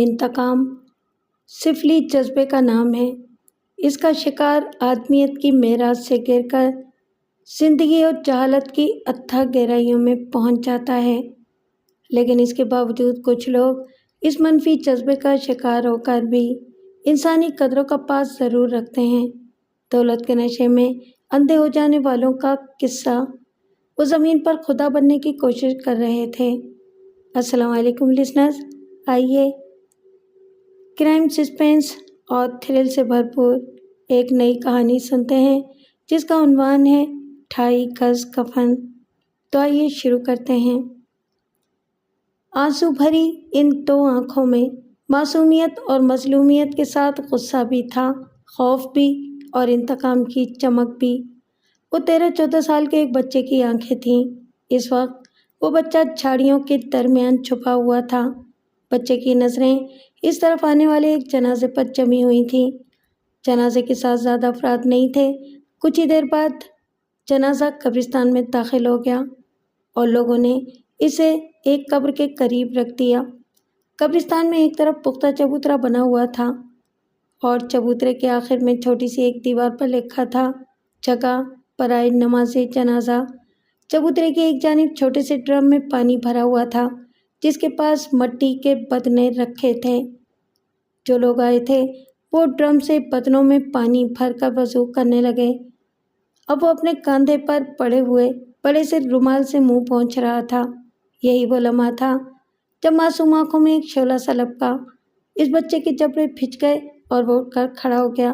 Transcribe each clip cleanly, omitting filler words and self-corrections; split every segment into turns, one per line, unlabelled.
انتقام سفلی جذبے کا نام ہے۔ اس کا شکار آدمیت کی معراج سے گر کر زندگی اور جہالت کی اتھاہ گہرائیوں میں پہنچ جاتا ہے، لیکن اس کے باوجود کچھ لوگ اس منفی جذبے کا شکار ہو کر بھی انسانی قدروں کا پاس ضرور رکھتے ہیں۔ دولت کے نشے میں اندھے ہو جانے والوں کا قصہ، وہ زمین پر خدا بننے کی کوشش کر رہے تھے۔ السلام علیکم لسنرز، آئیے کرائم، سسپینس اور تھرل سے بھرپور ایک نئی کہانی سنتے ہیں جس کا عنوان ہے 2.5 گز کفن۔ تو آئیے شروع کرتے ہیں۔ آنسو بھری ان دو آنکھوں میں معصومیت اور مظلومیت کے ساتھ غصہ بھی تھا، خوف بھی اور انتقام کی چمک بھی۔ وہ 13-14 سال کے ایک بچے کی آنکھیں تھیں۔ اس وقت وہ بچہ جھاڑیوں کے درمیان چھپا ہوا تھا۔ بچے کی نظریں اس طرف آنے والے ایک جنازے پر جمی ہوئی تھیں۔ جنازے کے ساتھ زیادہ افراد نہیں تھے۔ کچھ ہی دیر بعد جنازہ قبرستان میں داخل ہو گیا اور لوگوں نے اسے ایک قبر کے قریب رکھ دیا۔ قبرستان میں ایک طرف پختہ چبوترا بنا ہوا تھا اور چبوترے کے آخر میں چھوٹی سی ایک دیوار پر لکھا تھا، جگہ برائے نماز جنازہ۔ چبوترے کی ایک جانب چھوٹے سے ڈرم میں پانی بھرا ہوا تھا جس کے پاس مٹی کے بدنے رکھے تھے۔ جو لوگ آئے تھے وہ ڈرم سے بدنوں میں پانی بھر کر وضو کرنے لگے۔ اب وہ اپنے کاندھے پر پڑے ہوئے بڑے سے رومال سے منہ پونچھ رہا تھا۔ یہی وہ لمحہ تھا جب معصوم آنکھوں میں ایک شعلہ سا لپکا۔ اس بچے کے جبڑے پھچ گئے اور وہ اٹھ کر کھڑا ہو گیا۔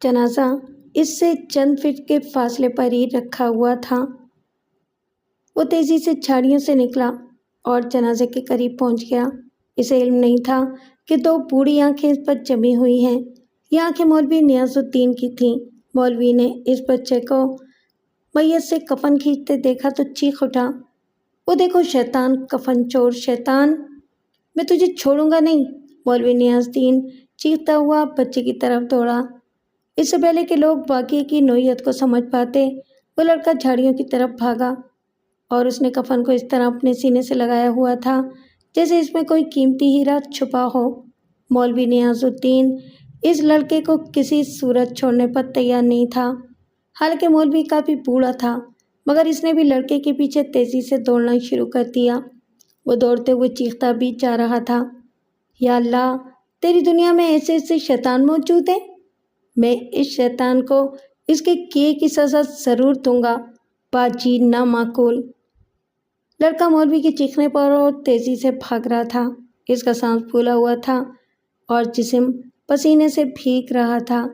جنازہ اس سے چند فٹ کے فاصلے پر ہی رکھا ہوا تھا۔ وہ تیزی سے جھاڑیوں سے نکلا اور جنازے کے قریب پہنچ گیا۔ اسے علم نہیں تھا کہ دو بوڑھی آنکھیں اس پر جمی ہوئی ہیں۔ یہ آنکھیں مولوی نیاز الدین کی تھیں۔ مولوی نے اس بچے کو میت سے کفن کھینچتے دیکھا تو چیخ اٹھا، وہ دیکھو شیطان، کفن چور شیطان، میں تجھے چھوڑوں گا نہیں۔ مولوی نیاز الدین چیختا ہوا بچے کی طرف دوڑا۔ اس سے پہلے کہ لوگ واقعے کی نوعیت کو سمجھ پاتے، وہ لڑکا جھاڑیوں کی طرف بھاگا اور اس نے کفن کو اس طرح اپنے سینے سے لگایا ہوا تھا جیسے اس میں کوئی قیمتی ہیرا چھپا ہو۔ مولوی نیاز الدین اس لڑکے کو کسی صورت چھوڑنے پر تیار نہیں تھا۔ حالانکہ مولوی کافی بوڑھا تھا مگر اس نے بھی لڑکے کے پیچھے تیزی سے دوڑنا شروع کر دیا۔ وہ دوڑتے ہوئے چیختا بھی جا رہا تھا، یا اللہ، تیری دنیا میں ایسے ایسے شیطان موجود ہیں، میں اس شیطان کو اس کے کیے کی سزا ضرور دوں گا، باجی نامعقول۔ لڑکا مولوی کے چیخنے پر اور تیزی سے بھاگ رہا تھا۔ اس کا سانس پھولا ہوا تھا اور جسم پسینے سے بھیگ رہا تھا۔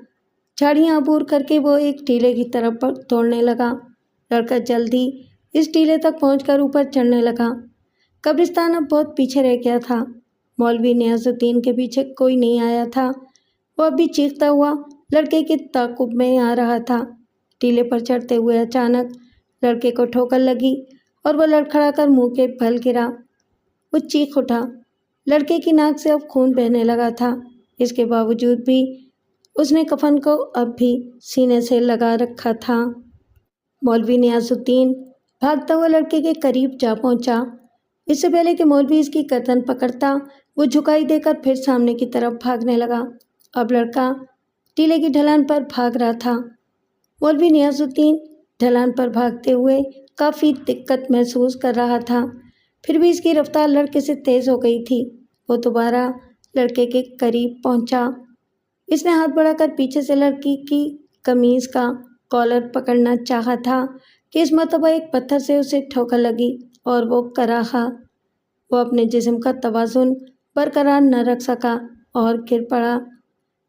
جھاڑیاں عبور کر کے وہ ایک ٹیلے کی طرف دوڑنے لگا۔ لڑکا جلدی اس ٹیلے تک پہنچ کر اوپر چڑھنے لگا۔ قبرستان اب بہت پیچھے رہ گیا تھا۔ مولوی نیاز الدین کے پیچھے کوئی نہیں آیا تھا۔ وہ اب بھی چیختا ہوا لڑکے کے تعاقب میں آ رہا تھا۔ ٹیلے پر چڑھتے ہوئے اچانک لڑکے کو ٹھوکر لگی اور وہ لڑکھڑا کر منہ کے بل گرا۔ وہ چیخ اٹھا۔ لڑکے کی ناک سے اب خون بہنے لگا تھا۔ اس کے باوجود بھی اس نے کفن کو اب بھی سینے سے لگا رکھا تھا۔ مولوی نیاز الدین بھاگتا ہوا لڑکے کے قریب جا پہنچا۔ اس سے پہلے کہ مولوی اس کی گردن پکڑتا، وہ جھکائی دے کر پھر سامنے کی طرف بھاگنے لگا۔ اب لڑکا ٹیلے کی ڈھلان پر بھاگ رہا تھا۔ مولوی نیاز الدین ڈھلان پر بھاگتے ہوئے کافی دقت محسوس کر رہا تھا، پھر بھی اس کی رفتار لڑکے سے تیز ہو گئی تھی۔ وہ دوبارہ لڑکے کے قریب پہنچا۔ اس نے ہاتھ بڑھا کر پیچھے سے لڑکی کی قمیض کا کالر پکڑنا چاہا تھا کہ اس مرتبہ ایک پتھر سے اسے ٹھوکر لگی اور وہ کراہا۔ وہ اپنے جسم کا توازن برقرار نہ رکھ سکا اور گر پڑا۔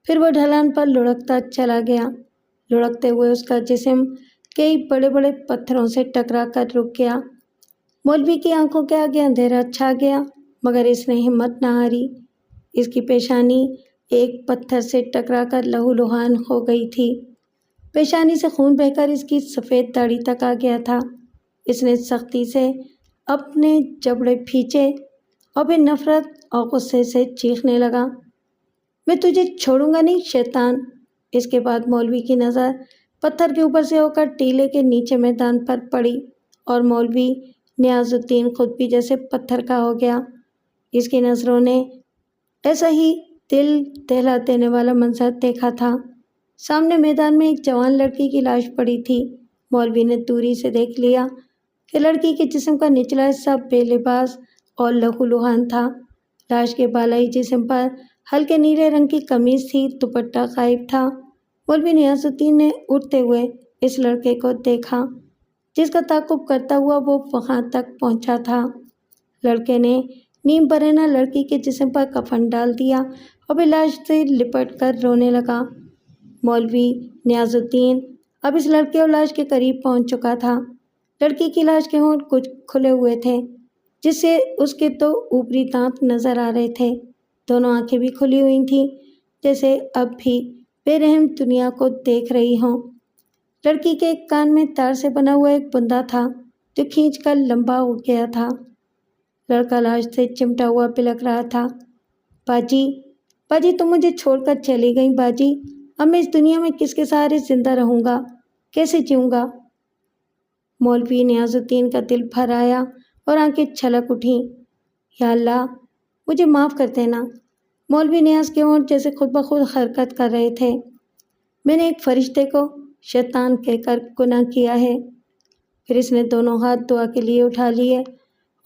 پھر وہ ڈھلان پر لڑھکتا چلا گیا۔ لڑھکتے ہوئے اس کا جسم کئی بڑے بڑے پتھروں سے ٹکرا کر رک گیا۔ مولوی کی آنکھوں کے آگے اندھیرا چھا گیا مگر اس نے ہمت نہ ہاری۔ اس کی پیشانی ایک پتھر سے ٹکرا کر لہو لہان ہو گئی تھی۔ پیشانی سے خون بہہ کر اس کی سفید داڑھی تک آ گیا تھا۔ اس نے سختی سے اپنے جبڑے کھینچے اور پھر نفرت اور غصے سے چیخنے لگا، میں تجھے چھوڑوں گا نہیں شیطان۔ اس کے بعد مولوی کی نظر پتھر کے اوپر سے ہو کر ٹیلے کے نیچے میدان پر پڑی اور مولوی نیاز الدین خود بھی جیسے پتھر کا ہو گیا۔ اس کی نظروں نے ایسا ہی دل دہلا دینے والا منظر دیکھا تھا۔ سامنے میدان میں ایک جوان لڑکی کی لاش پڑی تھی۔ مولوی نے دوری سے دیکھ لیا کہ لڑکی کے جسم کا نچلا حصہ بے لباس اور لہو لہان تھا۔ لاش کے بالائی جسم پر ہلکے نیلے رنگ کی قمیض تھی، دوپٹہ غائب تھا۔ مولوی نیاز الدین نے اٹھتے ہوئے اس لڑکے کو دیکھا جس کا تعاقب کرتا ہوا وہ وہاں تک پہنچا تھا۔ لڑکے نے نیم برہنہ لڑکی کے جسم پر کفن ڈال دیا اور پھر لاش سے لپٹ کر رونے لگا۔ مولوی نیاز الدین اب اس لڑکے اور لاش کے قریب پہنچ چکا تھا۔ لڑکی کی لاش کے ہونٹ کچھ کھلے ہوئے تھے جس سے اس کے تو اوپری دانت نظر آ رہے تھے۔ دونوں آنکھیں بھی کھلی ہوئی تھیں جیسے اب بھی بے رحم دنیا کو دیکھ رہی ہوں۔ لڑکی کے ایک کان میں تار سے بنا ہوا ایک بندہ تھا جو کھینچ کر لمبا ہو گیا تھا۔ لڑکا لاش سے چمٹا ہوا بلک رہا تھا۔ باجی، باجی تم مجھے چھوڑ کر چلی گئیں باجی، اب میں اس دنیا میں کس کے سہارے زندہ رہوں گا، کیسے جیوں گا؟ مولوی نیاز الدین کا دل بھر آیا اور آنکھیں چھلک اٹھیں۔ یا اللہ مجھے معاف کر دینا۔ مولوی نیاز کے ہونٹ جیسے خود بخود حرکت کر رہے تھے۔ میں نے ایک فرشتے کو شیطان کہہ کر گناہ کیا ہے۔ پھر اس نے دونوں ہاتھ دعا کے لیے اٹھا لیے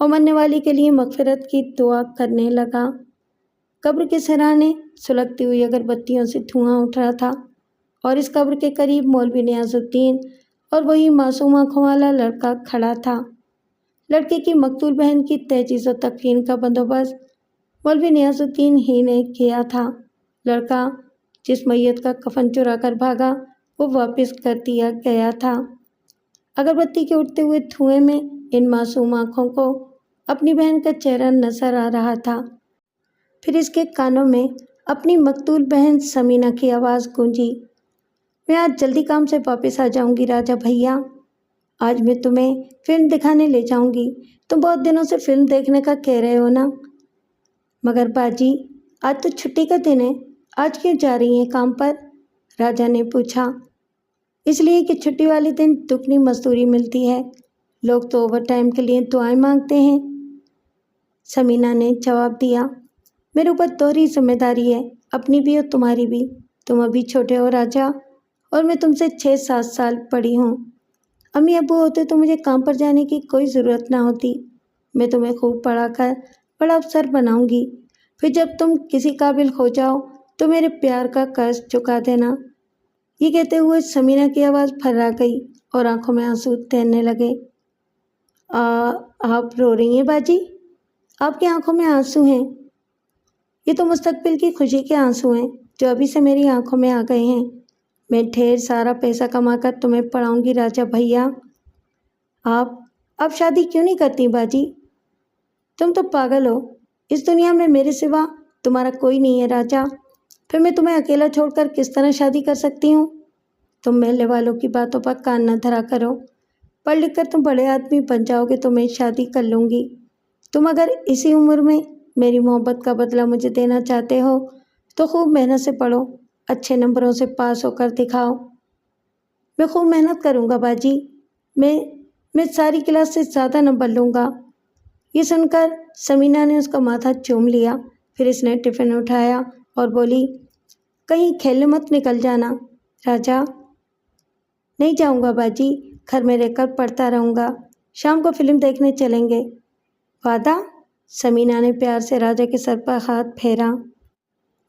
اور مرنے والی کے لیے مغفرت کی دعا کرنے لگا۔ قبر کے سرانے سلگتی ہوئی اگربتیوں سے دھواں اٹھ رہا تھا اور اس قبر کے قریب مولوی نیاز الدین اور وہی معصوم آنکھوں والا لڑکا کھڑا تھا۔ لڑکے کی مقتول بہن کی تجہیز و تکفین کا بندوبست مولوی نیاز الدین ہی نے کیا تھا۔ لڑکا جس میت کا کفن چرا کر بھاگا وہ واپس کر دیا گیا تھا۔ اگربتی کے اٹھتے ہوئے دھوئیں میں ان معصوم آنکھوں کو اپنی بہن کا چہرہ نظر آ رہا تھا۔ پھر اس کے کانوں میں اپنی مقتول بہن سمینہ کی آواز گونجی، میں آج جلدی کام سے واپس آ جاؤں گی راجا بھیا، آج میں تمہیں فلم دکھانے لے جاؤں گی، تم بہت دنوں سے فلم دیکھنے کا کہہ رہے ہو نا؟ مگر باجی آج تو چھٹی کا دن ہے، آج کیوں جا رہی ہیں کام پر؟ راجا نے پوچھا۔ اس لیے کہ چھٹی والے دن دگنی مزدوری ملتی ہے، لوگ تو اوور ٹائم کے لیے دعائیں مانگتے ہیں، سمینہ نے جواب دیا۔ میرے اوپر دوہری ذمہ داری ہے، اپنی بھی اور تمہاری بھی، تم ابھی چھوٹے ہو راجا اور میں تم سے 6-7 سال بڑی ہوں۔ امی ابو ہوتے تو مجھے کام پر جانے کی کوئی ضرورت نہ ہوتی، میں تمہیں خوب پڑھا کر بڑا افسر بناؤں گی، پھر جب تم کسی قابل ہو جاؤ تو میرے پیار کا قرض چکا دینا۔ یہ کہتے ہوئے سمینہ کی آواز پھرا گئی اور آنکھوں میں آنسو تیرنے لگے۔ آپ رو رہی ہیں باجی؟ آپ کی آنکھوں میں آنسو ہیں؟ یہ تو مستقبل کی خوشی کے آنسو ہیں جو ابھی سے میری آنکھوں میں آ گئے ہیں۔ میں ڈھیر سارا پیسہ کما کر تمہیں پڑھاؤں گی راجا بھیا۔ آپ شادی کیوں نہیں کرتی باجی؟ تم تو پاگل ہو، اس دنیا میں میرے سوا تمہارا کوئی نہیں ہے راجا، پھر میں تمہیں اکیلا چھوڑ کر کس طرح شادی کر سکتی ہوں؟ تم محلے والوں کی باتوں پر کان نہ دھرا کرو، پڑھ لکھ کر تم بڑے آدمی بن جاؤ گے تو میں شادی کر لوں گی۔ تم اگر اسی عمر میں میری محبت کا بدلہ مجھے دینا چاہتے ہو تو خوب محنت سے پڑھو، اچھے نمبروں سے پاس ہو کر دکھاؤ۔ میں خوب محنت کروں گا باجی، میں ساری کلاس سے زیادہ نمبر لوں گا۔ یہ سن کر سمینہ نے اس کا ماتھا چوم لیا، پھر اس نے ٹفن اٹھایا اور بولی، کہیں کھیلنے مت نکل جانا راجا۔ نہیں جاؤں گا باجی، گھر میں رہ کر پڑھتا رہوں گا، شام کو فلم دیکھنے چلیں گے، وعدہ؟ سمینہ نے پیار سے راجا کے سر پر ہاتھ پھیرا۔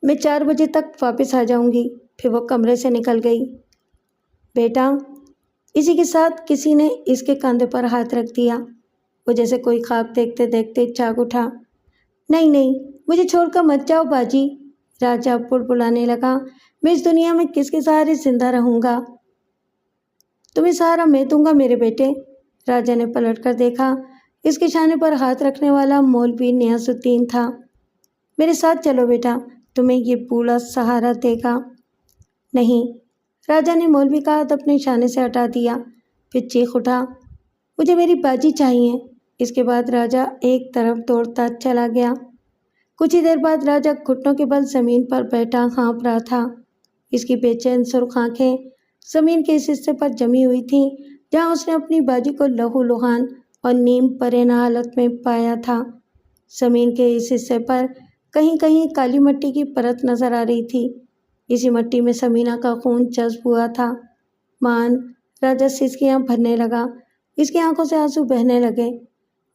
میں 4 بجے تک واپس آ جاؤں گی۔ پھر وہ کمرے سے نکل گئی۔ بیٹا، اسی کے ساتھ کسی نے اس کے کاندھے پر ہاتھ رکھ دیا۔ وہ جیسے کوئی خواب دیکھتے دیکھتے جاگ اٹھا۔ نہیں نہیں، مجھے چھوڑ کر مت جاؤ باجی، راجا بڑبڑانے لگا، میں اس دنیا میں کس کے سہارے زندہ رہوں گا؟ تمہیں سہارا میں دوں گا میرے بیٹے۔ راجا نے پلٹ کر دیکھا، اس کے شانے پر ہاتھ رکھنے والا مولوی نیاز الدین تھا۔ میرے ساتھ چلو بیٹا، تمہیں یہ بوڑھا سہارا دے گا۔ نہیں، راجا نے مولوی کا ہاتھ اپنے شانے سے ہٹا دیا، پھر چیخ اٹھا، مجھے میری باجی چاہیے۔ اس کے بعد راجا ایک طرف دوڑتا چلا گیا۔ کچھ ہی دیر بعد راجا گھٹنوں کے بل زمین پر بیٹھا ہانپ رہا تھا۔ اس کی بے چین سرخ آنکھیں زمین کے اس حصے پر جمی ہوئی تھیں جہاں اس نے اپنی باجی کو لہو لہان اور نیم پرہنہ حالت میں پایا تھا۔ زمین کے اس حصے پر کہیں کہیں کالی مٹی کی پرت نظر آ رہی تھی۔ اسی مٹی میں سمینہ کا خون جذب ہوا تھا۔ مان راجہ سسکیاں بھرنے لگا، اس کی آنکھوں سے آنسو بہنے لگے۔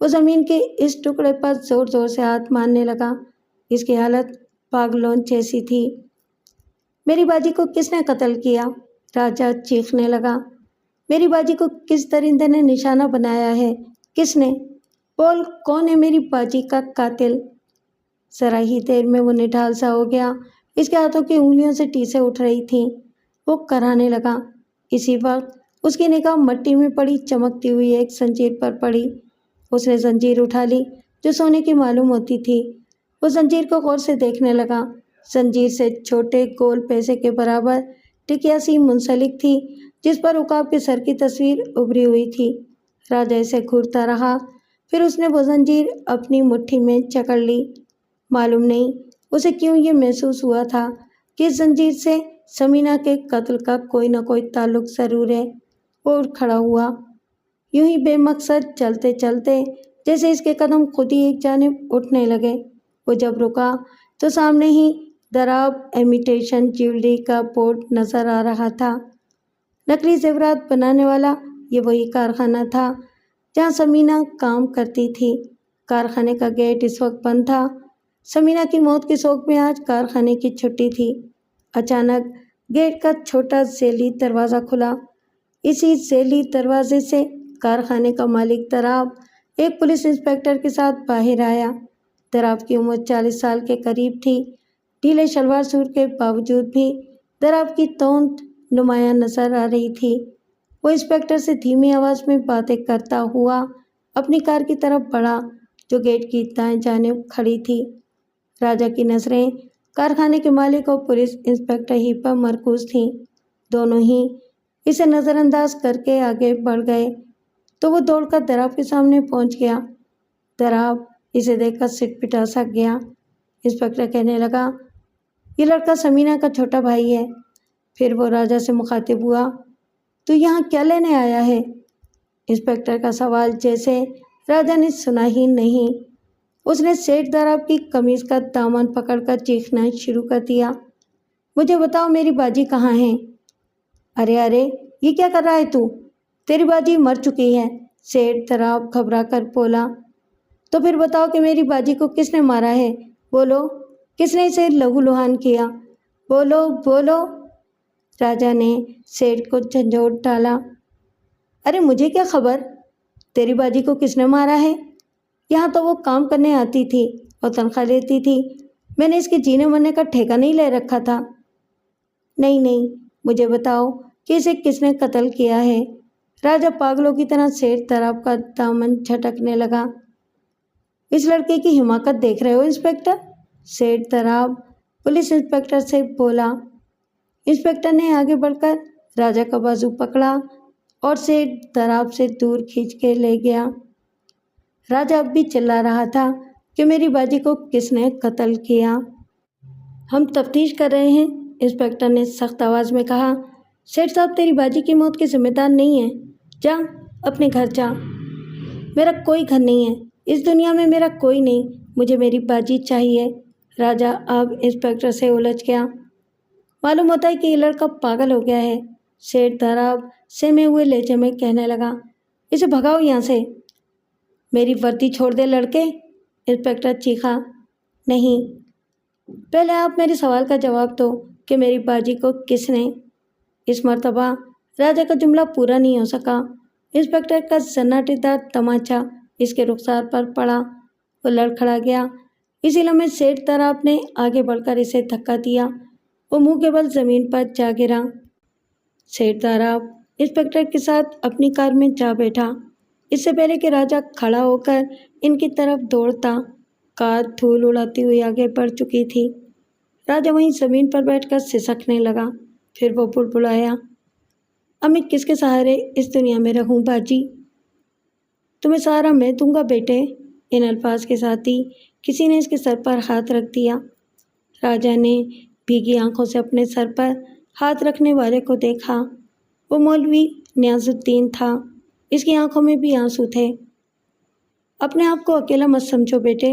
وہ زمین کے اس ٹکڑے پر زور زور سے ہاتھ مارنے لگا۔ اس کی حالت پاگلوں جیسی تھی۔ میری باجی کو کس نے قتل کیا؟ راجہ چیخنے لگا۔ میری باجی کو کس درندے نے نشانہ بنایا ہے؟ کس نے؟ بول، کون ہے میری باجی کا قاتل؟ ذرا ہی دیر میں وہ نڈھال سا ہو گیا۔ اس کے ہاتھوں کی انگلیوں سے ٹیسیں اٹھ رہی تھیں۔ وہ کرانے لگا۔ اسی وقت اس کی نگاہ مٹی میں پڑی چمکتی ہوئی ایک زنجیر پر پڑی۔ اس نے زنجیر اٹھا لی جو سونے کی معلوم ہوتی تھی۔ وہ زنجیر کو غور سے دیکھنے لگا۔ زنجیر سے چھوٹے گول پیسے کے برابر ٹکیا سی منسلک تھی جس پر عقاب کے سر کی تصویر ابھری ہوئی تھی۔ راجہ اسے گھورتا رہا، پھر اس نے وہ زنجیر اپنی مٹھی میں جکڑ لی۔ معلوم نہیں اسے کیوں یہ محسوس ہوا تھا کہ اس زنجیر سے سمینہ کے قتل کا کوئی نہ کوئی تعلق ضرور ہے۔ وہ اٹھ کھڑا ہوا، یوں ہی بے مقصد چلتے چلتے جیسے اس کے قدم خود ہی ایک جانب اٹھنے لگے۔ وہ جب رکا تو سامنے ہی دراب امیٹیشن جیولری کا بورڈ نظر آ رہا تھا۔ نقلی زیورات بنانے والا یہ وہی کارخانہ تھا جہاں سمینہ کام کرتی تھی۔ کارخانے کا گیٹ اس وقت بند تھا۔ سمینہ کی موت کے شوق میں آج کارخانے کی چھٹی تھی۔ اچانک گیٹ کا چھوٹا ذیلی دروازہ کھلا۔ اسی ذیلی دروازے سے کارخانے کا مالک دراب ایک پولیس انسپکٹر کے ساتھ باہر آیا۔ دراب کی عمر 40 سال کے قریب تھی۔ ڈھیلے شلوار سوٹ کے باوجود بھی دراب کی توند نمایاں نظر آ رہی تھی۔ وہ انسپکٹر سے دھیمی آواز میں باتیں کرتا ہوا اپنی کار کی طرف بڑھا جو گیٹ کی دائیں جانب کھڑی تھی۔ راجہ کی نظریں کارخانے کے مالک اور پولیس انسپکٹر ہی پر مرکوز تھیں۔ دونوں ہی اسے نظر انداز کر کے آگے بڑھ گئے تو وہ دوڑ کر دراب کے سامنے پہنچ گیا۔ دراب اسے دیکھ کر سٹ پٹا سا گیا۔ انسپکٹر کہنے لگا، یہ لڑکا سمینہ کا چھوٹا بھائی ہے۔ پھر وہ راجہ سے مخاطب ہوا، تو یہاں کیا لینے آیا ہے؟ انسپکٹر کا سوال جیسے راجہ نے سنا ہی نہیں۔ اس نے سیٹھ دراب کی قمیض کا دامن پکڑ کر چیخنا شروع کر دیا، مجھے بتاؤ میری باجی کہاں ہے؟ ارے یہ کیا کر رہا ہے تو؟ تیری باجی مر چکی ہے، سیٹھ دراب گھبرا کر بولا۔ تو پھر بتاؤ کہ میری باجی کو کس نے مارا ہے؟ بولو، کس نے اسے لہو لہان کیا؟ بولو بولو۔ راجہ نے سیٹھ کو جھنجھوڑ ڈالا، ارے مجھے کیا خبر؟ تیری باجی کو کس نے مارا ہے؟ یہاں تو وہ کام کرنے آتی تھی اور تنخواہ لیتی تھی۔ میں نے اس کے جینے مرنے کا ٹھیکہ نہیں لے رکھا تھا۔ نہیں، مجھے بتاؤ کہ اسے کس نے قتل کیا ہے؟ راجہ پاگلوں کی طرح سیٹھ دراب کا دامن جھٹکنے لگا۔ اس لڑکے کی حماقت دیکھ رہے ہو انسپکٹر؟ سیٹھ دراب پولیس انسپکٹر سے بولا۔ انسپکٹر نے آگے بڑھ کر راجہ کا بازو پکڑا اور سیٹھ دراب سے دور کھینچ کے لے گیا۔ راجہ اب بھی چلا رہا تھا کہ میری باجی کو کس نے قتل کیا؟ ہم تفتیش کر رہے ہیں، انسپکٹر نے سخت آواز میں کہا۔ سیٹھ صاحب تیری باجی کی موت کے ذمہ دار نہیں ہیں۔ جا اپنے گھر جا۔ میرا کوئی گھر نہیں ہے، اس دنیا میں میرا کوئی نہیں، مجھے میری باجی چاہیے۔ راجہ اب انسپکٹر سے الجھ گیا۔ معلوم ہوتا ہے کہ یہ لڑکا پاگل ہو گیا ہے، سیٹھ دراب سہمے ہوئے لہجے میں کہنے لگا۔ اسے بھگاؤ یہاں سے۔ میری وردی چھوڑ دے لڑکے، انسپکٹر چیخا۔ نہیں، پہلے آپ میرے سوال کا جواب دو کہ میری باجی کو کس نے؟ اس مرتبہ راجہ کا جملہ پورا نہیں ہو سکا۔ انسپکٹر کا سناٹے دار تماچا اس کے رخسار پر پڑا۔ وہ لڑکھڑا گیا۔ اسی لمحے سیٹھ دراب نے آگے بڑھ کر اسے دھکا دیا۔ وہ منہ کے بل زمین پر جا گرا۔ سیٹھ دراب انسپکٹر کے ساتھ اپنی کار میں جا بیٹھا۔ اس سے پہلے کہ راجہ کھڑا ہو کر ان کی طرف دوڑتا، کار دھول اڑاتی ہوئی آگے بڑھ چکی تھی۔ راجہ وہیں زمین پر بیٹھ کر سسکنے لگا۔ پھر وہ بڑبڑایا، اب میں کس کے سہارے اس دنیا میں رہوں باجی؟ تمہیں سہارا میں دوں گا بیٹے۔ ان الفاظ کے ساتھ ہی کسی نے اس کے سر پر ہاتھ رکھ دیا۔ راجہ نے بھیگی آنکھوں سے اپنے سر پر ہاتھ رکھنے والے کو دیکھا۔ وہ مولوی نیاز الدین تھا۔ اس کی آنکھوں میں بھی آنسو تھے۔ اپنے آپ کو اکیلا مت سمجھو بیٹے،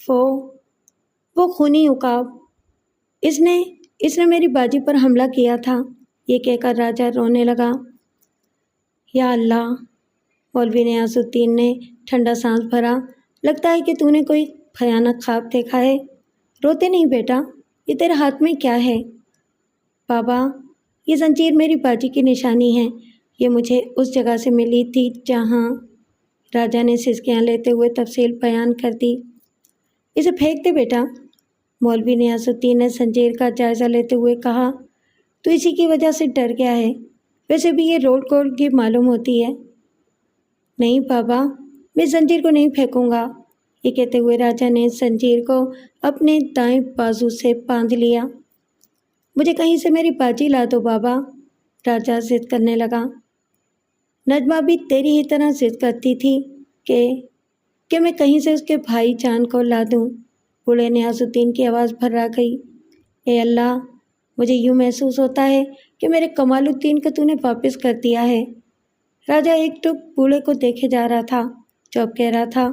وہ خونی عقاب، اس نے میری باجی پر حملہ کیا تھا، یہ کہہ کر راجہ رونے لگا۔ یا اللہ! مولوی نیاز الدین نے ٹھنڈا سانس بھرا۔ لگتا ہے کہ تو نے کوئی بھیانک خواب دیکھا ہے۔ روتے نہیں بیٹا، یہ تیرے ہاتھ میں کیا ہے؟ بابا، یہ زنجیر میری باجی کی نشانی ہے، یہ مجھے اس جگہ سے ملی تھی جہاں… راجہ نے سسکیاں لیتے ہوئے تفصیل بیان کر دی۔ اسے پھینک دے بیٹا، مولوی نیاز الدین نے زنجیر کا جائزہ لیتے ہوئے کہا۔ تو اسی کی وجہ سے ڈر گیا ہے، ویسے بھی یہ روڈ کوڈ کی معلوم ہوتی ہے۔ نہیں بابا، میں زنجیر کو نہیں پھینکوں گا، یہ کہتے ہوئے راجہ نے زنجیر کو اپنے دائیں بازو سے باندھ لیا۔ مجھے کہیں سے میری باجی لا دو بابا، راجہ ضد کرنے لگا۔ نجمہ بھی تیری ہی طرح ضد کرتی تھی کہ میں کہیں سے اس کے بھائی جان کو لا دوں۔ بوڑھے نیاز الدین کی آواز بھرا گئی۔ اے اللہ، مجھے یوں محسوس ہوتا ہے کہ میرے کمال الدین کو تو نے واپس کر دیا ہے۔ راجہ ایک ٹک بوڑھے کو دیکھے جا رہا تھا جو اب کہہ رہا تھا،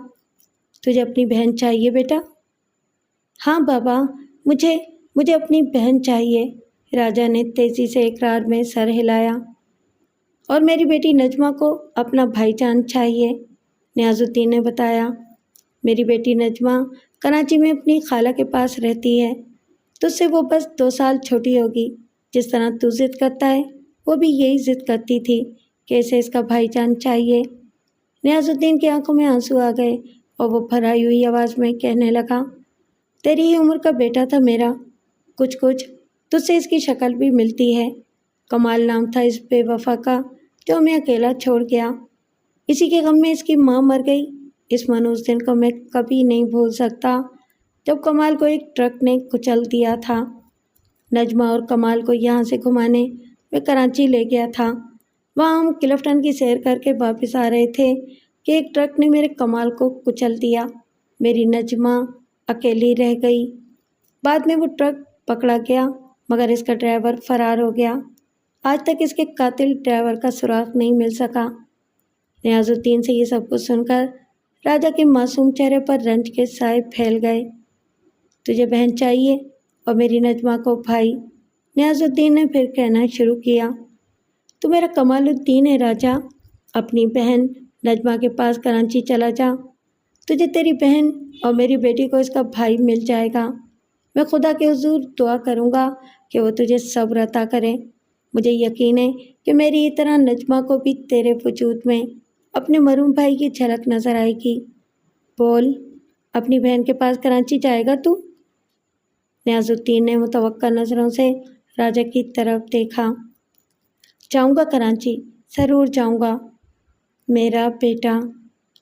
تجھے اپنی بہن چاہیے بیٹا؟ ہاں بابا، مجھے اپنی بہن چاہیے، راجہ نے تیزی سے اقرار میں سر ہلایا۔ اور میری بیٹی نجمہ کو اپنا بھائی جان چاہیے، نیاز الدین نے بتایا۔ میری بیٹی نجمہ کراچی میں اپنی خالہ کے پاس رہتی ہے، تجھ سے وہ بس 2 سال چھوٹی ہوگی۔ جس طرح تو ضد کرتا ہے وہ بھی یہی ضد کرتی تھی کہ اسے اس کا بھائی جان چاہیے۔ نیاز الدین کی آنکھوں میں آنسو آ گئے اور وہ بھرائی ہوئی آواز میں کہنے لگا، تیری ہی عمر کا بیٹا تھا میرا، کچھ تجھ سے اس کی شکل بھی ملتی ہے۔ کمال نام تھا اس بے وفا کا جو ہمیں اکیلا چھوڑ گیا۔ اسی کے غم میں اس کی ماں مر گئی۔ اس منحوس دن کو میں کبھی نہیں بھول سکتا جب کمال کو ایک ٹرک نے کچل دیا تھا۔ نجمہ اور کمال کو یہاں سے گھمانے میں کراچی لے گیا تھا۔ وہاں ہم کلفٹن کی سیر کر کے واپس آ رہے تھے کہ ایک ٹرک نے میرے کمال کو کچل دیا۔ میری نجمہ اکیلی رہ گئی۔ بعد میں وہ ٹرک پکڑا گیا مگر اس کا ڈرائیور فرار ہو گیا۔ آج تک اس کے قاتل ڈرائیور کا سراغ نہیں مل سکا۔ نیاز الدین سے یہ سب کچھ سن کر راجہ کے معصوم چہرے پر رنج کے سائے پھیل گئے۔ تجھے بہن چاہیے اور میری نجمہ کو بھائی، نیاز الدین نے پھر کہنا شروع کیا۔ تو میرا کمال الدین ہے راجہ، اپنی بہن نجمہ کے پاس کراچی چلا جا، تجھے تیری بہن اور میری بیٹی کو اس کا بھائی مل جائے گا۔ میں خدا کے حضور دعا کروں گا کہ وہ تجھے صبر عطا کرے۔ مجھے یقین ہے کہ میری ہی طرح نجمہ کو بھی تیرے وجود میں اپنے مرحوم بھائی کی جھلک نظر آئے گی۔ بول، اپنی بہن کے پاس کراچی جائے گا تو؟ نیاز الدین نے متوقع نظروں سے راجہ کی طرف دیکھا۔ جاؤں گا کراچی، ضرور جاؤں گا میرا بیٹا،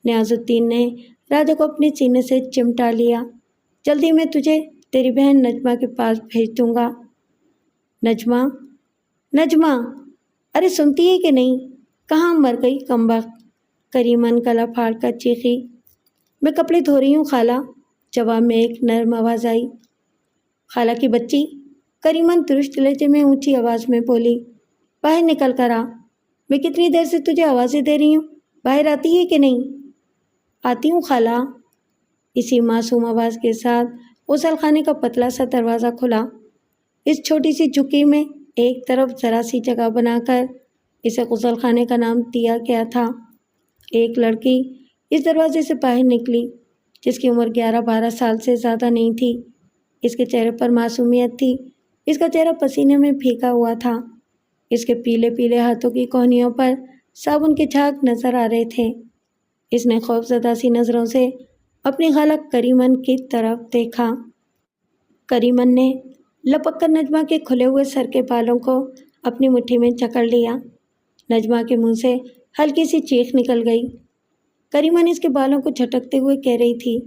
نیاز الدین نے راجہ کو اپنے سینے سے چمٹا لیا۔ جلدی میں تجھے تیری بہن نجمہ کے پاس بھیج دوں گا۔ نجمہ، ارے سنتی ہے کہ نہیں؟ کہاں مر گئی کمبخت؟ کریمن گلا پھاڑ کر چیخی۔ میں کپڑے دھو رہی ہوں خالہ، جواب میں ایک نرم آواز آئی۔ خالہ کی بچی، کریمن درشت لہجے میں اونچی آواز میں بولی، باہر نکل کر آ، میں کتنی دیر سے تجھے آوازیں دے رہی ہوں، باہر آتی ہے کہ نہیں؟ آتی ہوں خالہ۔ اسی معصوم آواز کے ساتھ غسل خانے کا پتلا سا دروازہ کھلا۔ اس چھوٹی سی جھکی میں ایک طرف ذرا سی جگہ بنا کر اسے غسل خانے کا نام دیا گیا تھا۔ ایک لڑکی اس دروازے سے باہر نکلی جس کی عمر 11-12 سال سے زیادہ نہیں تھی۔ اس کے چہرے پر معصومیت تھی، اس کا چہرہ پسینے میں بھیگا ہوا تھا، اس کے پیلے پیلے ہاتھوں کی کوہنیوں پر صابن کے جھاگ نظر آ رہے تھے۔ اس نے خوفزدہ سی نظروں سے اپنی خالہ کریمن کی طرف دیکھا۔ کریمن نے لپک کر نجمہ کے کھلے ہوئے سر کے بالوں کو اپنی مٹھی میں جکڑ لیا۔ نجمہ کے منہ سے ہلکی سی چیخ نکل گئی۔ کریمن اس کے بالوں کو جھٹکتے ہوئے کہہ رہی تھی،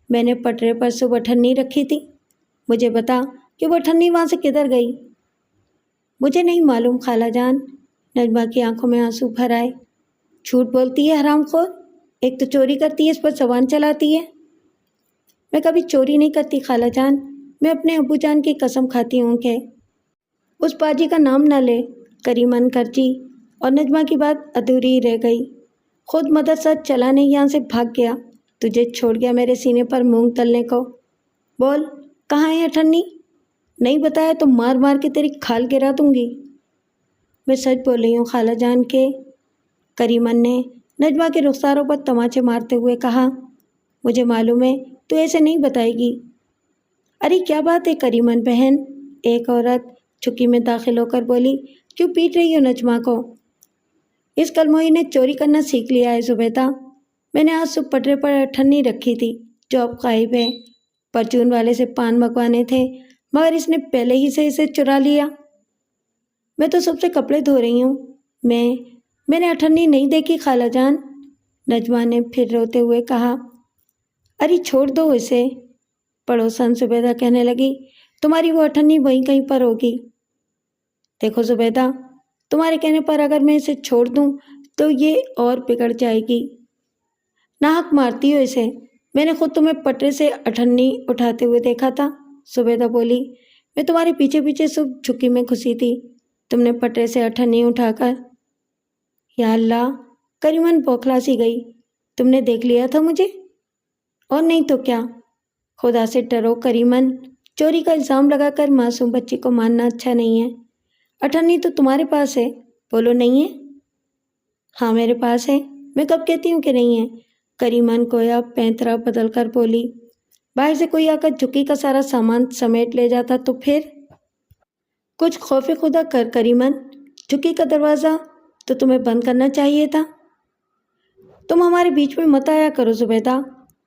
میں نے پٹرے پر صبح ٹھنی رکھی تھی، مجھے بتا کہ وہ ٹھنی وہاں سے کدھر گئی؟ مجھے نہیں معلوم خالہ جان، نجمہ کی آنکھوں میں آنسو بھر آئے۔ جھوٹ بولتی ہے حرام خور، ایک تو چوری کرتی ہے، اس پر زبان چلاتی ہے۔ میں کبھی چوری نہیں کرتی خالہ جان، میں اپنے ابو جان کی قسم کھاتی ہوں کہ… اس پاجی کا نام نہ لے، کریمن گرجی، اور نجمہ کی بات ادھوری رہ گئی۔ خود مدرسہ چلانے یہاں سے بھاگ گیا، تجھے چھوڑ گیا میرے سینے پر مونگ تلنے کو؟ بول کہاں ہے اٹھنی؟ نہیں بتایا تو مار مار کے تیری کھال گرا دوں گی۔ میں سچ بول رہی ہوں خالہ جان کے، کریمن نے نجمہ کے رخساروں پر تماچے مارتے ہوئے کہا۔ مجھے معلوم ہے تو ایسے نہیں بتائے گی۔ ارے کیا بات ہے کریمن بہن، ایک عورت چھکی میں داخل ہو کر بولی، کیوں پیٹ رہی ہو نجمہ کو؟ اس کلموئی نے چوری کرنا سیکھ لیا ہے زبیدہ۔ میں نے آج صبح پٹرے پر اٹھنی رکھی تھی جو اب غائب ہے۔ پرچون والے سے پان منگوانے تھے مگر اس نے پہلے ہی سے اسے چرا لیا۔ میں تو صبح سے کپڑے دھو رہی ہوں، میں نے اٹھنی نہیں دیکھی خالہ جان، نجمہ نے پھر روتے ہوئے کہا۔ ارے چھوڑ دو اسے، پڑوسن زبیدہ کہنے لگی، تمہاری وہ اٹھنی وہیں کہیں پر ہوگی۔ دیکھو زبیدہ، تمہارے کہنے پر اگر میں اسے چھوڑ دوں تو یہ اور بگڑ جائے گی۔ ناحق مارتی ہو اسے، میں نے خود تمہیں پٹرے سے اٹھنی اٹھاتے ہوئے دیکھا تھا۔ زبیدہ بولی، میں تمہارے پیچھے پیچھے صبح جھکی میں گھسی تھی، تم نے پٹرے سے اٹھنی اٹھا کر۔ یا اللہ، کریمن بوکھلا سی گئی، تم نے دیکھ لیا تھا مجھے؟ اور نہیں تو کیا، خدا سے ڈرو کریمن، چوری کا الزام لگا کر معصوم بچی کو ماننا اچھا نہیں ہے۔ اٹھنی تو تمہارے پاس ہے، بولو نہیں ہے؟ ہاں میرے پاس ہے، میں کب کہتی ہوں کہ نہیں ہے؟ کریمن گویا پینترا بدل کر بولی۔ باہر سے کوئی آ کر جھکی کا سارا سامان سمیٹ لے جاتا تو پھر؟ کچھ خوف خدا کر کریمن، جھکی کا دروازہ تو تمہیں بند کرنا چاہیے تھا۔ تم ہمارے بیچ میں مت آیا کرو زبیدہ،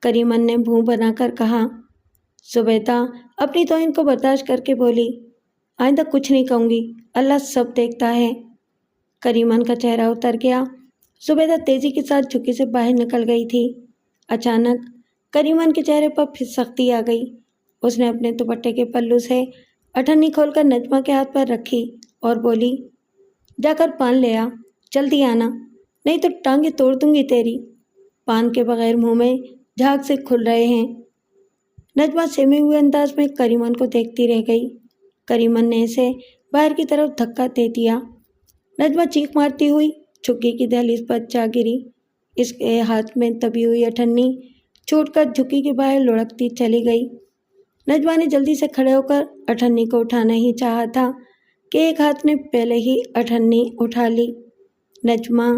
کریمن نے منہ بنا کر کہا۔ زبیدہ اپنی توہین کو برداشت کر کے بولی، آئندہ کچھ نہیں کہوں گی، اللہ سب دیکھتا ہے۔ کریمن کا چہرہ اتر گیا۔ زبیدہ تیزی کے ساتھ جھکی سے باہر نکل گئی تھی۔ اچانک کریمن کے چہرے پر پھر سختی آ گئی۔ اس نے اپنے دوپٹے کے پلو سے اٹھنی کھول کر نجمہ کے ہاتھ پر رکھی اور بولی، جا کر پان لے آ، جلدی آنا، نہیں تو ٹانگیں توڑ دوں گی تیری۔ پان کے بغیر منہ میں جھاگ سے کھل رہے ہیں۔ نجمہ سہمے ہوئے انداز میں کریمن کو دیکھتی رہ گئی۔ کریمن نے اسے باہر کی طرف دھکا دے دیا۔ نجمہ چیخ مارتی ہوئی جھکی کی دہلیز پر جا گری۔ اس کے ہاتھ میں دبی ہوئی اٹھنی چھوٹ کر جھکی کے باہر لڑکتی چلی گئی۔ نجمہ نے جلدی سے کھڑے ہو کر اٹھنی کو اٹھانا ہی چاہا تھا کہ ایک ہاتھ نے پہلے ہی اٹھنی اٹھا لی۔ نجمہ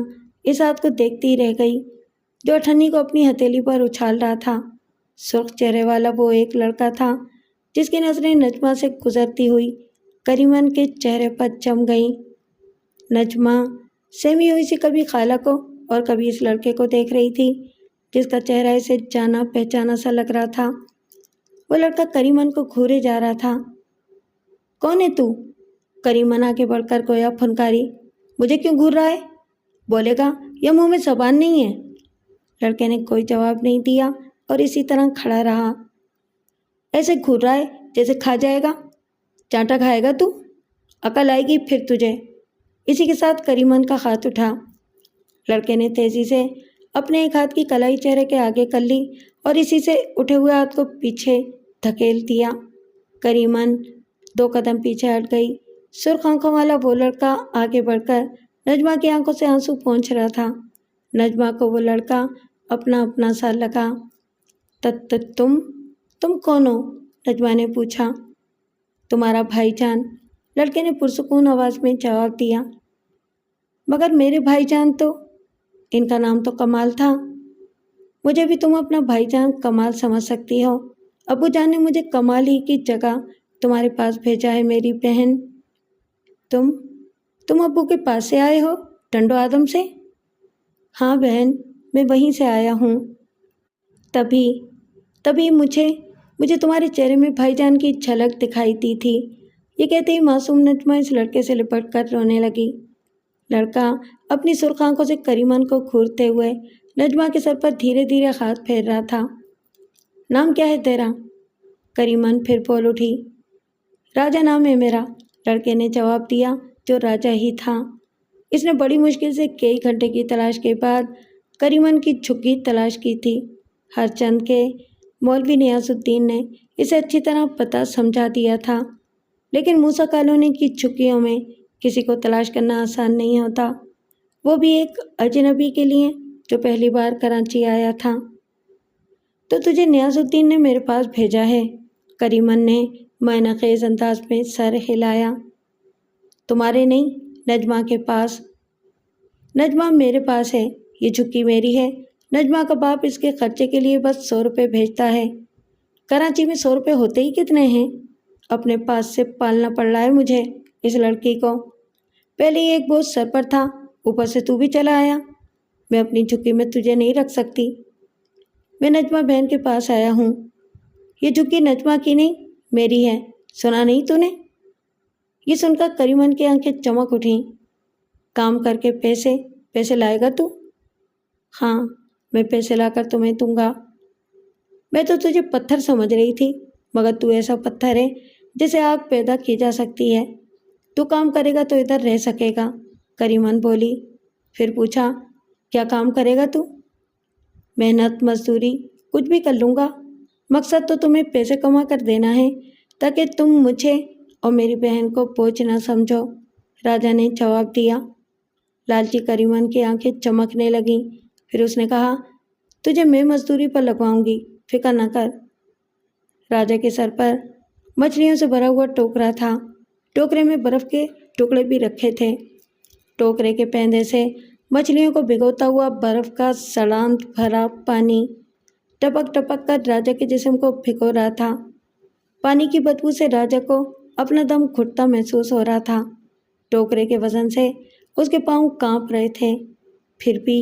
اس ہاتھ کو دیکھتی رہ گئی جو اٹھنی کو اپنی ہتھیلی پر اچھال رہا تھا۔ سرخ چہرے والا وہ ایک لڑکا تھا جس کی نظریں نجمہ سے گزرتی ہوئی کریمن کے چہرے پر جم گئیں۔ نجمہ سہمی ہوئی سی کبھی خالہ کو اور کبھی اس لڑکے کو دیکھ رہی تھی جس کا چہرہ اسے جانا پہچانا سا لگ رہا تھا۔ وہ لڑکا کریمن کو گھورے جا رہا تھا۔ کون ہے تو؟ کریمن آگے بڑھ کر گویا پھنکاری، مجھے کیوں گھور رہا ہے؟ بولے گا یا منہ میں زبان نہیں ہے؟ لڑکے نے کوئی جواب نہیں دیا اور اسی طرح کھڑا رہا۔ ایسے گھور رہا ہے جیسے کھا جائے گا، چانٹا کھائے گا تو؟ عقل آئے گی پھر تجھے۔ اسی کے ساتھ کریمن کا ہاتھ اٹھا۔ لڑکے نے تیزی سے اپنے ایک ہاتھ کی کلائی چہرے کے آگے کر لی اور اسی سے اٹھے ہوئے ہاتھ کو پیچھے دھکیل دیا۔ کریمن 2 قدم پیچھے ہٹ گئی۔ سرخ آنکھوں والا وہ لڑکا آگے بڑھ کر نجمہ کی آنکھوں سے آنسو پونچھ رہا تھا۔ نجمہ کو وہ لڑکا اپنا اپنا سا لگا۔ تم کون ہو؟ نجمہ نے پوچھا۔ تمہارا بھائی جان، لڑکے نے پرسکون آواز میں جواب دیا۔ مگر میرے بھائی جان تو، ان کا نام تو کمال تھا۔ مجھے بھی تم اپنا بھائی جان کمال سمجھ سکتی ہو، ابو جان نے مجھے کمال ہی کی جگہ تمہارے پاس بھیجا ہے میری بہن۔ تم ابو کے پاس سے آئے ہو، ٹنڈو آدم سے؟ ہاں بہن، میں وہیں سے آیا ہوں۔ تبھی مجھے تمہارے چہرے میں بھائی جان کی جھلک دکھائی دی تھی۔ یہ کہتے ہی معصوم نجمہ اس لڑکے سے لپٹ کر رونے لگی۔ لڑکا اپنی سرخ آنکھوں سے کریمن کو گھورتے ہوئے نجمہ کے سر پر دھیرے دھیرے ہاتھ پھیر رہا تھا۔ نام کیا ہے تیرا؟ کریمن پھر بول اٹھی۔ راجا نام ہے میرا، لڑکے نے جواب دیا جو راجا ہی تھا۔ اس نے بڑی مشکل سے کئی گھنٹے کی تلاش کے بعد کریمن کی جھکی تلاش کی تھی۔ ہر چند کے مولوی نیاز الدین نے اسے اچھی طرح پتہ سمجھا دیا تھا، لیکن موسیٰ کالونی کی جھکیوں میں کسی کو تلاش کرنا آسان نہیں ہوتا، وہ بھی ایک اجنبی کے لیے جو پہلی بار کراچی آیا تھا۔ تو تجھے نیاز الدین نے میرے پاس بھیجا ہے۔ کریمن نے معنی خیز انداز میں سر ہلایا۔ تمہارے نہیں، نجمہ کے پاس۔ نجمہ میرے پاس ہے، یہ جھکی میری ہے۔ نجمہ کا باپ اس کے خرچے کے لیے بس 100 روپے بھیجتا ہے۔ کراچی میں 100 روپے ہوتے ہی کتنے ہیں؟ اپنے پاس سے پالنا پڑ رہا ہے مجھے اس لڑکی کو۔ پہلے یہ ایک بوجھ سر پر تھا، اوپر سے تو بھی چلا آیا۔ میں اپنی جھکی میں تجھے نہیں رکھ سکتی۔ میں نجمہ بہن کے پاس آیا ہوں۔ یہ جھکی نجمہ کی نہیں، میری ہے، سنا نہیں تو نے؟ یہ سن کر کریمن کی آنکھیں چمک اٹھیں۔ کام کر کے پیسے لائے گا تو؟ ہاں، میں پیسے لا کر تمہیں دوں گا۔ میں تو تجھے پتھر سمجھ رہی تھی، مگر تو ایسا پتھر ہے جسے آگ پیدا کی جا سکتی ہے۔ تو کام کرے گا تو ادھر رہ سکے گا۔ کریمن بولی۔ پھر پوچھا، کیا کام کرے گا تو؟ محنت مزدوری کچھ بھی کر لوں گا، مقصد تو تمہیں پیسے کما کر دینا ہے تاکہ تم مجھے اور میری بہن کو بوجھ نہ سمجھو، راجا نے جواب دیا۔ لالچی کریمن کی آنکھیں چمکنے لگیں۔ پھر اس نے کہا، تجھے میں مزدوری پر لگواؤں گی، فکر نہ کر۔ راجا کے سر پر مچھلیوں سے بھرا ہوا ٹوکرا تھا۔ ٹوکرے میں برف کے ٹکڑے بھی رکھے تھے۔ ٹوکرے کے پیندے سے مچھلیوں کو بھگوتا ہوا برف کا سڑانت بھرا پانی ٹپک ٹپک کر راجا کے جسم کو بھگو رہا تھا۔ پانی کی بدبو سے راجا کو اپنا دم گھٹتا محسوس ہو رہا تھا۔ ٹوکرے کے وزن سے اس کے پاؤں کانپ رہے تھے، پھر بھی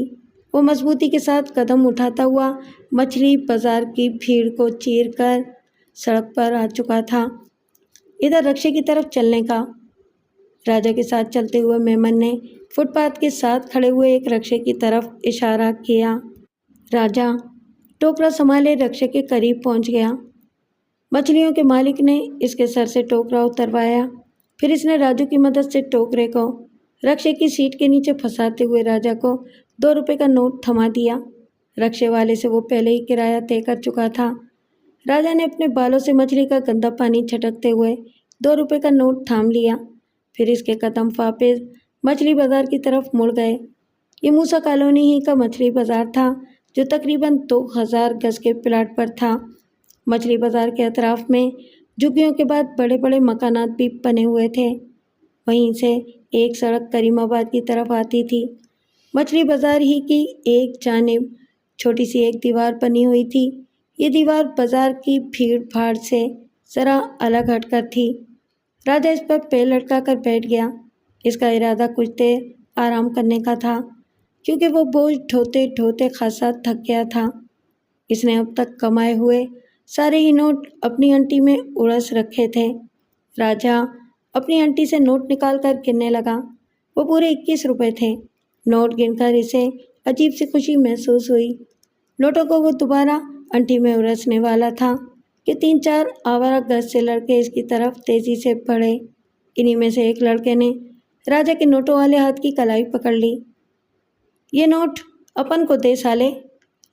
وہ مضبوطی کے ساتھ قدم اٹھاتا ہوا مچھلی بازار کی بھیڑ کو چیر کر سڑک پر آ چکا تھا، ادھر رکشے کی طرف چلنے کا۔ راجا کے ساتھ چلتے ہوئے میمن نے فٹ پاتھ کے ساتھ کھڑے ہوئے ایک رکشے کی طرف اشارہ کیا۔ راجا ٹوکرا سنبھالے رکشے کے قریب پہنچ گیا۔ مچھلیوں کے مالک نے اس کے سر سے ٹوکرا اتروایا، پھر اس نے راجو کی مدد سے ٹوکرے کو رکشے کی سیٹ کے نیچے پھنساتے ہوئے راجا کو 2 روپے کا نوٹ تھما دیا۔ رکشے والے سے وہ پہلے ہی کرایہ طے کر چکا تھا۔ راجا نے اپنے بالوں سے مچھلی کا گندا پانی چھٹکتے ہوئے 2 روپے کا نوٹ تھام لیا، پھر اس کے قدم واپس مچھلی بازار کی طرف مڑ گئے۔ یہ موسیٰ کالونی ہی کا مچھلی بازار تھا جو تقریباً 2000 گز کے پلاٹ پر تھا۔ مچھلی بازار کے اطراف میں جھگیوں کے بعد بڑے بڑے مکانات بھی بنے ہوئے تھے۔ وہیں سے ایک سڑک کریم آباد کی طرف آتی تھی۔ مچھلی بازار ہی کی ایک جانب چھوٹی سی ایک دیوار بنی ہوئی تھی۔ یہ دیوار بازار کی بھیڑ بھاڑ سے ذرا الگ ہٹ کر تھی۔ راجا اس پر پیر لٹکا کر بیٹھ گیا۔ اس کا ارادہ کچھ دیر آرام کرنے کا تھا، کیونکہ وہ بوجھ ڈھوتے ڈھوتے خاصا تھک گیا تھا۔ اس نے اب تک کمائے ہوئے سارے ہی نوٹ اپنی انٹی میں اڑس رکھے تھے۔ راجا اپنی انٹی سے نوٹ نکال کر گننے لگا۔ وہ پورے 21 روپے تھے۔ نوٹ گن کر اسے عجیب سی خوشی محسوس ہوئی۔ نوٹوں کو وہ دوبارہ انٹی میں اڑسنے والا تھا کہ 3-4 آوارہ گرد سے لڑکے اس کی طرف تیزی سے بڑھے۔ انہی میں سے ایک لڑکے نے راجا کے نوٹوں والے ہاتھ کی کلائی پکڑ لی۔ یہ نوٹ اپن کو دے سالے،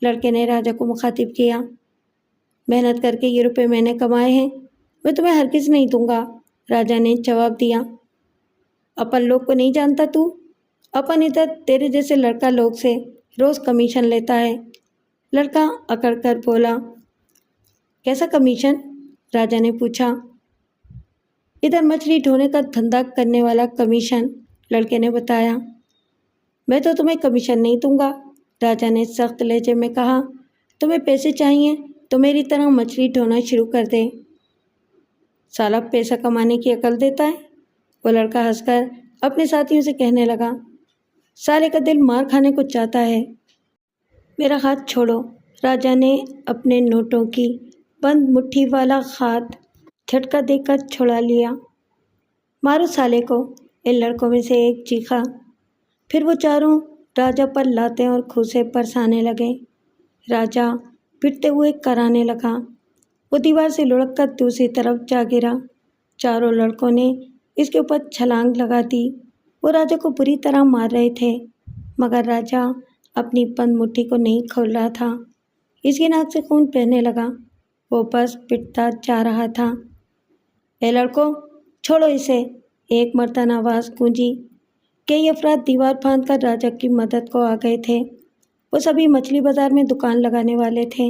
لڑکے نے راجا کو مخاطب کیا۔ محنت کر کے یہ روپے میں نے کمائے ہیں، میں تمہیں ہرگز نہیں دوں گا، راجا نے جواب دیا۔ اپن لوگ کو نہیں جانتا تو؟ اپن ادھر تیرے جیسے لڑکا لوگ سے روز کمیشن لیتا ہے، لڑکا اکڑ کر بولا۔ کیسا کمیشن؟ راجا نے پوچھا۔ ادھر مچھلی ڈھونے کا دھندا کرنے والا کمیشن، لڑکے نے بتایا۔ میں تو تمہیں کمیشن نہیں دوں گا، راجا نے سخت لہجے میں کہا۔ تمہیں پیسے چاہیے تو میری طرح مچھلی ڈھونا شروع کر دے۔ سالا پیسہ کمانے کی عقل دیتا ہے، وہ لڑکا ہنس کر اپنے ساتھیوں سے کہنے لگا۔ سالے کا دل مار کھانے کو چاہتا ہے۔ میرا ہاتھ چھوڑو، راجا نے اپنے نوٹوں کی بند مٹھی والا ہاتھ جھٹکا دے کر چھڑا لیا۔ مارو سالے کو، ان لڑکوں میں سے ایک چیخا۔ پھر وہ چاروں راجا پر لاتیں اور گھوسے برسانے لگے۔ راجا پٹتے ہوئے کرانے لگا۔ وہ دیوار سے لڑک کر دوسری طرف جا گرا۔ چاروں لڑکوں نے اس کے اوپر چھلانگ لگا دی۔ وہ راجا کو بری طرح مار رہے تھے، مگر راجا اپنی بند مٹھی کو نہیں کھول رہا تھا۔ اس کی ناک سے خون بہنے لگا۔ وہ بس پٹتا جا رہا تھا۔ اے لڑکو، چھوڑو اسے، ایک مردانہ آواز گونجی۔ کئی افراد دیوار پھاند کر راجا کی مدد کو آ گئے تھے۔ وہ سبھی مچھلی بازار میں دکان لگانے والے تھے۔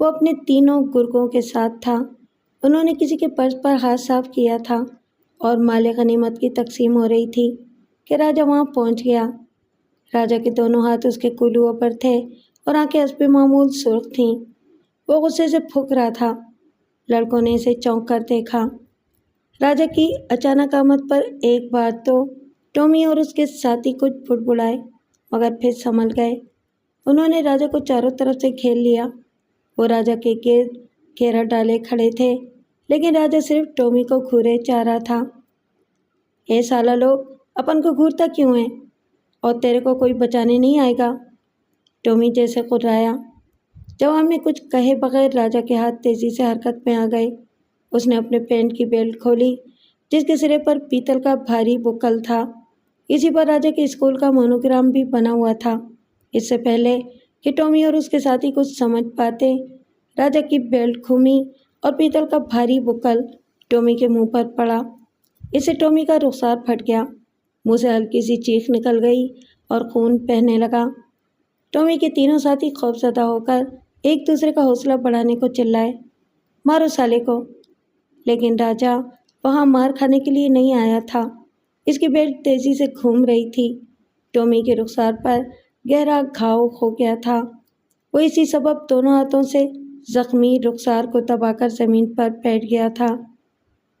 وہ اپنے تینوں گرگوں کے ساتھ تھا۔ انہوں نے کسی کے پرس پر ہاتھ صاف کیا تھا اور مال غنیمت کی تقسیم ہو رہی تھی کہ راجا وہاں پہنچ گیا۔ راجا کے دونوں ہاتھ اس کے کولوؤں پر تھے اور آنکھیں حسب معمول سرخ تھیں۔ وہ غصے سے پھک رہا تھا۔ لڑکوں نے اسے چونک کر دیکھا۔ راجا کی اچانک آمد پر ایک بار تو ٹومی اور اس کے ساتھی کچھ بڑبڑائے مگر پھر سنبھل گئے۔ انہوں نے راجا کو چاروں طرف سے گھیر لیا۔ وہ راجا کے گرد گھیرا ڈالے کھڑے تھے لیکن راجا صرف ٹومی کو گھورے چاہ رہا تھا۔ اے سالہ لوگ، اپن کو گھورتا کیوں ہے؟ اور تیرے کو کوئی بچانے نہیں آئے گا؟ ٹومی جیسے قرایا۔ جواب میں کچھ کہے بغیر راجا کے ہاتھ تیزی سے حرکت میں آ گئے۔ اس نے اپنے پینٹ کی بیلٹ کھولی جس کے سرے پر پیتل کا بھاری بکل تھا۔ اسی پر راجا کے اسکول کا مونوگرام بھی بنا ہوا تھا۔ اس سے پہلے کہ ٹومی اور اس کے ساتھی کچھ سمجھ پاتے، راجا کی بیلٹ گھومی اور پیتل کا بھاری بکل ٹومی کے منہ پر پڑا۔ اس سے ٹومی کا رخسار پھٹ گیا، منہ سے ہلکی سی چیخ نکل گئی اور خون بہنے لگا۔ ٹومی کے تینوں ساتھی خوفزدہ ہو کر ایک دوسرے کا حوصلہ بڑھانے کو چلائے، مارو سالے کو! لیکن راجا وہاں مار کھانے کے لیے نہیں آیا تھا۔ اس کی بیلٹ تیزی سے گھوم رہی تھی۔ ٹومی کے رخسار پر گہرا گھاؤ ہو گیا تھا۔ وہ اسی سبب دونوں ہاتھوں سے زخمی رخسار کو دبا کر زمین پر بیٹھ گیا تھا۔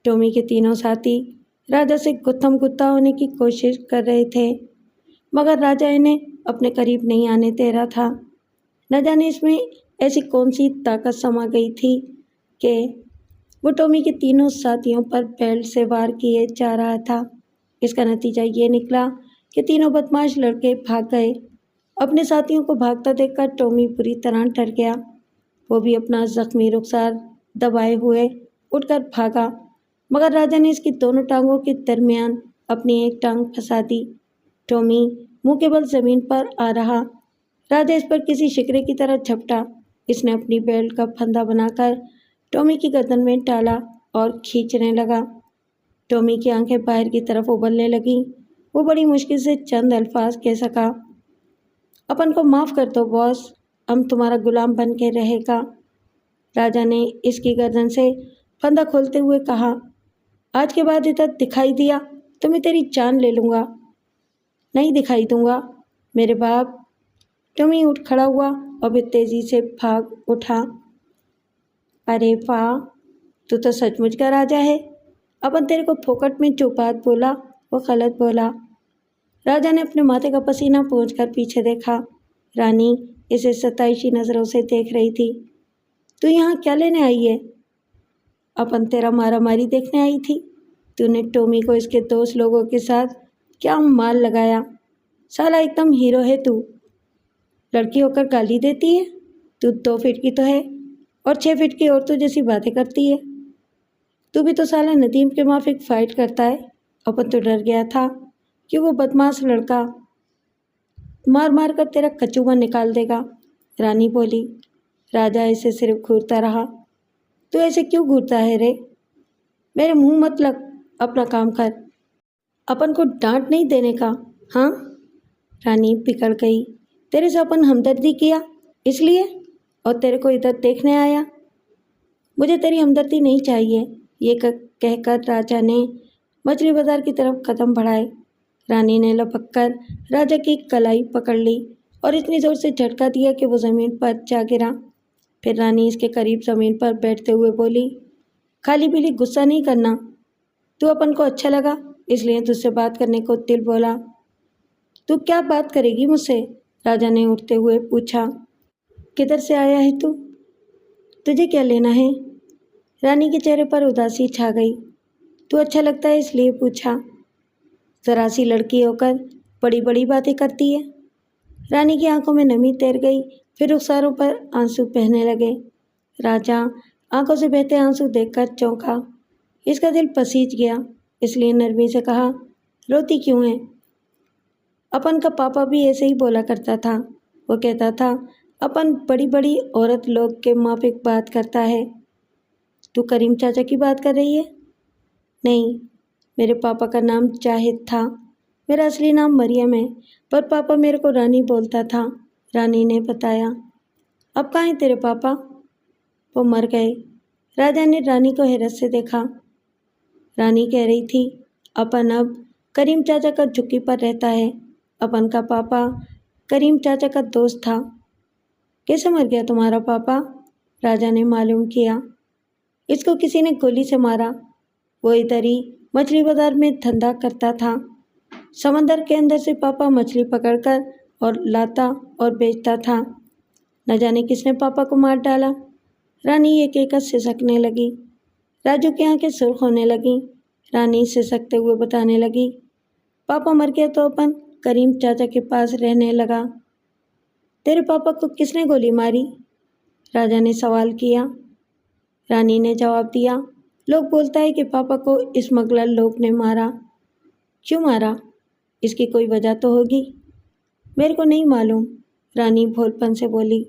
ٹومی کے تینوں ساتھی راجا سے گتھم گتھا ہونے کی کوشش کر رہے تھے مگر راجا انہیں اپنے قریب نہیں آنے دے رہا تھا۔ نہ جانے اس میں ایسی کون سی طاقت سما گئی تھی کہ وہ ٹومی کے تینوں ساتھیوں پر بیلٹ سے وار کیے جا رہا تھا۔ اس کا نتیجہ یہ نکلا کہ تینوں بدماش لڑکے بھاگ گئے۔ اپنے ساتھیوں کو بھاگتا دیکھ کر ٹومی بری طرح ڈر گیا۔ وہ بھی اپنا زخمی رخسار دبائے ہوئے اٹھ کر بھاگا مگر راجا نے اس کی دونوں ٹانگوں کے درمیان اپنی ایک ٹانگ پھنسا دی۔ ٹومی منہ کے بل زمین پر آ رہا۔ راجا اس پر کسی شکرے کی طرح جھپٹا۔ اس نے اپنی بیلٹ کا پھندا بنا کر ٹومی کی گردن میں ڈالا اور کھینچنے لگا۔ ٹومی کی آنکھیں باہر کی طرف ابلنے لگیں۔ وہ بڑی مشکل سے چند الفاظ کہہ سکا، اپن کو معاف کر دو باس، ہم تمہارا غلام بن کے رہے گا۔ راجا نے اس کی گردن سے پھندا کھولتے ہوئے کہا، آج کے بعد ادھر دکھائی دیا تو میں تیری جان لے لوں گا۔ نہیں دکھائی دوں گا میرے باپ۔ ٹومی اٹھ کھڑا ہوا اور پھر تیزی سے بھاگ اٹھا۔ ارے واہ، تو سچ مچ کا راجا ہے۔ اپن تیرے کو پھوکٹ میں جو بات بولا وہ غلط بولا۔ راجا نے اپنے ماتھے کا پسینہ پونچھ کر پیچھے دیکھا۔ رانی اسے ستائشی نظروں سے دیکھ رہی تھی۔ تو یہاں کیا لینے آئی ہے؟ اپن تیرا مارا ماری دیکھنے آئی تھی۔ تو نے ٹومی کو اس کے دوست لوگوں کے ساتھ کیا مال لگایا؟ سالا ایک دم ہیرو ہے تو۔ لڑکی ہو کر گالی دیتی ہے؟ تو 2 فٹ کی تو ہے اور 6 فٹ کی عورتوں جیسی باتیں کرتی ہے۔ تو بھی تو سالا ندیم کے موافق فائٹ کرتا ہے۔ اپن تو ڈر گیا تھا کہ وہ بدماش لڑکا مار مار کر تیرا کچوبا نکال دے گا، رانی بولی۔ راجا اسے صرف گھورتا رہا۔ تو ایسے کیوں گھورتا ہے رے؟ میرے منہ مت لگ، اپنا کام کر۔ اپن کو ڈانٹ نہیں دینے کا، ہاں؟ رانی پکڑ گئی۔ تیرے سے اپن ہمدردی کیا اس لیے، اور تیرے کو ادھر دیکھنے آیا۔ مجھے تیری ہمدردی نہیں چاہیے، یہ کہہ کر راجا نے مچھلی بازار کی طرف قدم بڑھائے۔ رانی نے لپک کر راجا کی کلائی پکڑ لی اور اتنی زور سے جھٹکا دیا کہ وہ زمین پر جا گرا۔ پھر رانی اس کے قریب زمین پر بیٹھتے ہوئے بولی، خالی پیلی غصہ نہیں کرنا۔ تو اپن کو اچھا لگا اس لیے تجھ سے بات کرنے کو دل بولا۔ تو کیا بات کرے گی مجھ سے؟ راجا نے اٹھتے ہوئے پوچھا۔ کدھر سے آیا ہے تو؟ تجھے کیا لینا ہے؟ رانی کے چہرے پر اداسی چھا گئی۔ تو اچھا لگتا ہے اس لیے پوچھا۔ ذرا سی لڑکی ہو کر بڑی بڑی باتیں کرتی ہے۔ رانی کی آنکھوں میں نمی تیر گئی، پھر رخساروں پر آنسو بہنے لگے۔ راجا آنکھوں سے بہتے آنسو دیکھ کر چونکا۔ اس کا دل پسیج گیا، اس لیے نرمی سے کہا، روتی کیوں ہے؟ اپن کا پاپا بھی ایسے ہی بولا کرتا تھا۔ وہ کہتا تھا اپن بڑی بڑی عورت لوگ کے موافق بات کرتا ہے۔ تو کریم چاچا کی بات کر رہی ہے؟ نہیں، میرے پاپا کا نام جاہد تھا۔ میرا اصلی نام مریم ہے، پر پاپا میرے کو رانی بولتا تھا، رانی نے بتایا۔ اب کہاں ہیں تیرے پاپا؟ وہ مر گئے۔ راجا نے رانی کو حیرت سے دیکھا۔ رانی کہہ رہی تھی، اپن اب کریم چاچا کا جھکی پر رہتا ہے۔ اپن کا پاپا کریم چاچا کا دوست تھا۔ کیسے مر گیا تمہارا پاپا؟ راجا نے معلوم کیا۔ اس کو کسی نے گولی سے مارا۔ وہ ادھر ہی مچھلی بازار میں دھندا کرتا تھا۔ سمندر کے اندر سے پاپا مچھلی پکڑ کر اور لاتا اور بیچتا تھا۔ نہ جانے کس نے پاپا کو مار ڈالا۔ رانی ایک ایک سسکنے لگی۔ راجو کی آنکھیں سرخ ہونے لگیں۔ رانی سسکتے ہوئے بتانے لگی، پاپا مر گیا تو اپن کریم چاچا کے پاس رہنے لگا۔ تیرے پاپا کو کس نے گولی ماری؟ راجا نے سوال کیا۔ رانی نے جواب دیا، لوگ بولتا ہے کہ پاپا کو اسمگلر لوگ نے مارا۔ کیوں مارا؟ اس کی کوئی وجہ تو ہوگی۔ میرے کو نہیں معلوم، رانی بھول پن سے بولی۔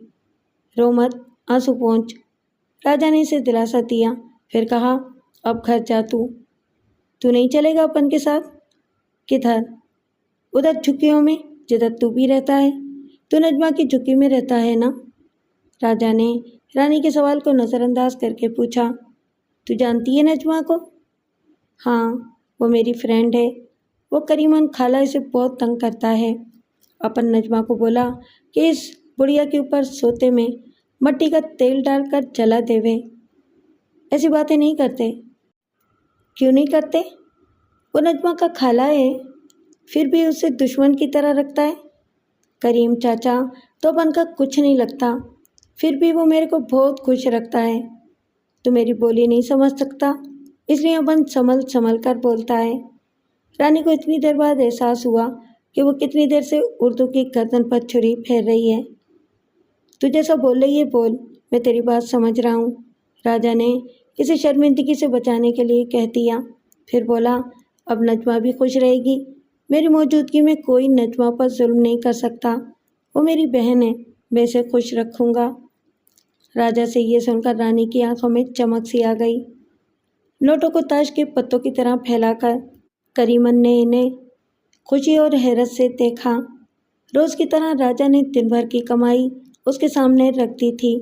رو مت، آنسو پونچھ۔ راجا نے اسے دلاسا دیا، پھر کہا، اب گھر جا تو نہیں چلے گا اپن کے ساتھ؟ کدھر؟ ادھر جھکیوں میں جدھر تو بھی رہتا ہے۔ تو نجمہ کی جھکی میں رہتا ہے نا؟ راجا نے رانی کے سوال کو نظر انداز کر کے پوچھا، تو جانتی ہے نجمہ کو؟ ہاں، وہ میری فرینڈ ہے۔ وہ کریمن خالہ اسے بہت تنگ کرتا ہے۔ اپن نجمہ کو بولا کہ اس بڑھیا کے اوپر سوتے میں مٹی کا تیل ڈال کر جلا دیوے۔ ایسی باتیں نہیں کرتے۔ کیوں نہیں کرتے؟ وہ نجمہ کا خالہ ہے، پھر بھی اسے دشمن کی طرح رکھتا ہے۔ کریم چاچا تو اپن کا کچھ نہیں لگتا، پھر بھی وہ میرے کو بہت خوش رکھتا ہے۔ تو میری بولی نہیں سمجھ سکتا، اس لیے اپن سنبھل کر بولتا ہے۔ رانی کو اتنی دیر بعد احساس ہوا کہ وہ کتنی دیر سے اردو کی گردن پر چھری پھیر رہی ہے۔ تو جیسا بول رہی ہے بول، میں تیری بات سمجھ رہا ہوں، راجا نے اسے شرمندگی سے بچانے کے لیے کہہ دیا۔ پھر بولا، اب نجمہ بھی خوش رہے گی۔ میری موجودگی میں کوئی نجمہ پر ظلم نہیں کر سکتا۔ وہ میری بہن ہے، میں اسے خوش رکھوں گا۔ راجا سے یہ سن کر رانی کی آنکھوں میں چمک سی آ گئی۔ نوٹوں کو تاش کے پتوں کی طرح پھیلا کر کریمن نے انہیں خوشی اور حیرت سے دیکھا۔ روز کی طرح راجا نے دن بھر کی کمائی اس کے سامنے رکھ دی تھی۔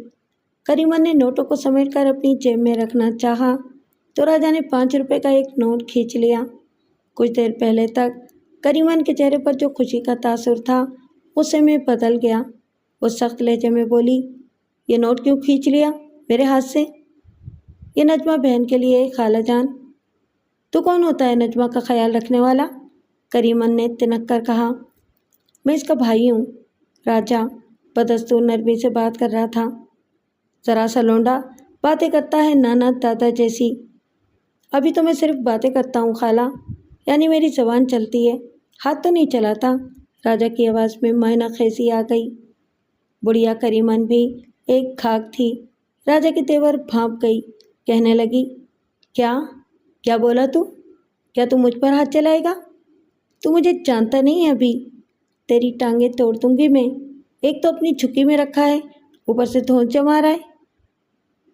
کریمن نے نوٹوں کو سمیٹ کر اپنی جیب میں رکھنا چاہا تو راجا نے 5 روپے کا ایک نوٹ کھینچ لیا۔ کچھ دیر پہلے تک کریمن کے چہرے پر جو خوشی کا تاثر تھا، غصے میں بدل گیا۔ وہ سخت لہجے میں بولی، یہ نوٹ کیوں کھینچ لیا میرے ہاتھ سے؟ یہ نجمہ بہن کے لیے خالہ جان۔ تو کون ہوتا ہے نجمہ کا خیال رکھنے والا؟ کریمن نے تنک کر کہا، میں اس کا بھائی ہوں۔ راجا بدستور نرمی سے بات کر رہا تھا۔ ذرا سا لونڈا باتیں کرتا ہے نانا دادا جیسی۔ ابھی تو میں صرف باتیں کرتا ہوں خالہ، یعنی میری زبان چلتی ہے، ہاتھ تو نہیں چلاتا۔ راجا کی آواز میں معنی خیزی آ گئی۔ بڑھیا کریمن بھی ایک خاک تھی۔ راجا کی تیور بھانپ گئی، کہنے لگی، کیا بولا تو؟ کیا تو مجھ پر ہاتھ چلائے گا؟ تو مجھے جانتا نہیں ہے ابھی، تیری ٹانگیں توڑ دوں گی میں۔ ایک تو اپنی جھکی میں رکھا ہے، اوپر سے دھونس جما رہا ہے۔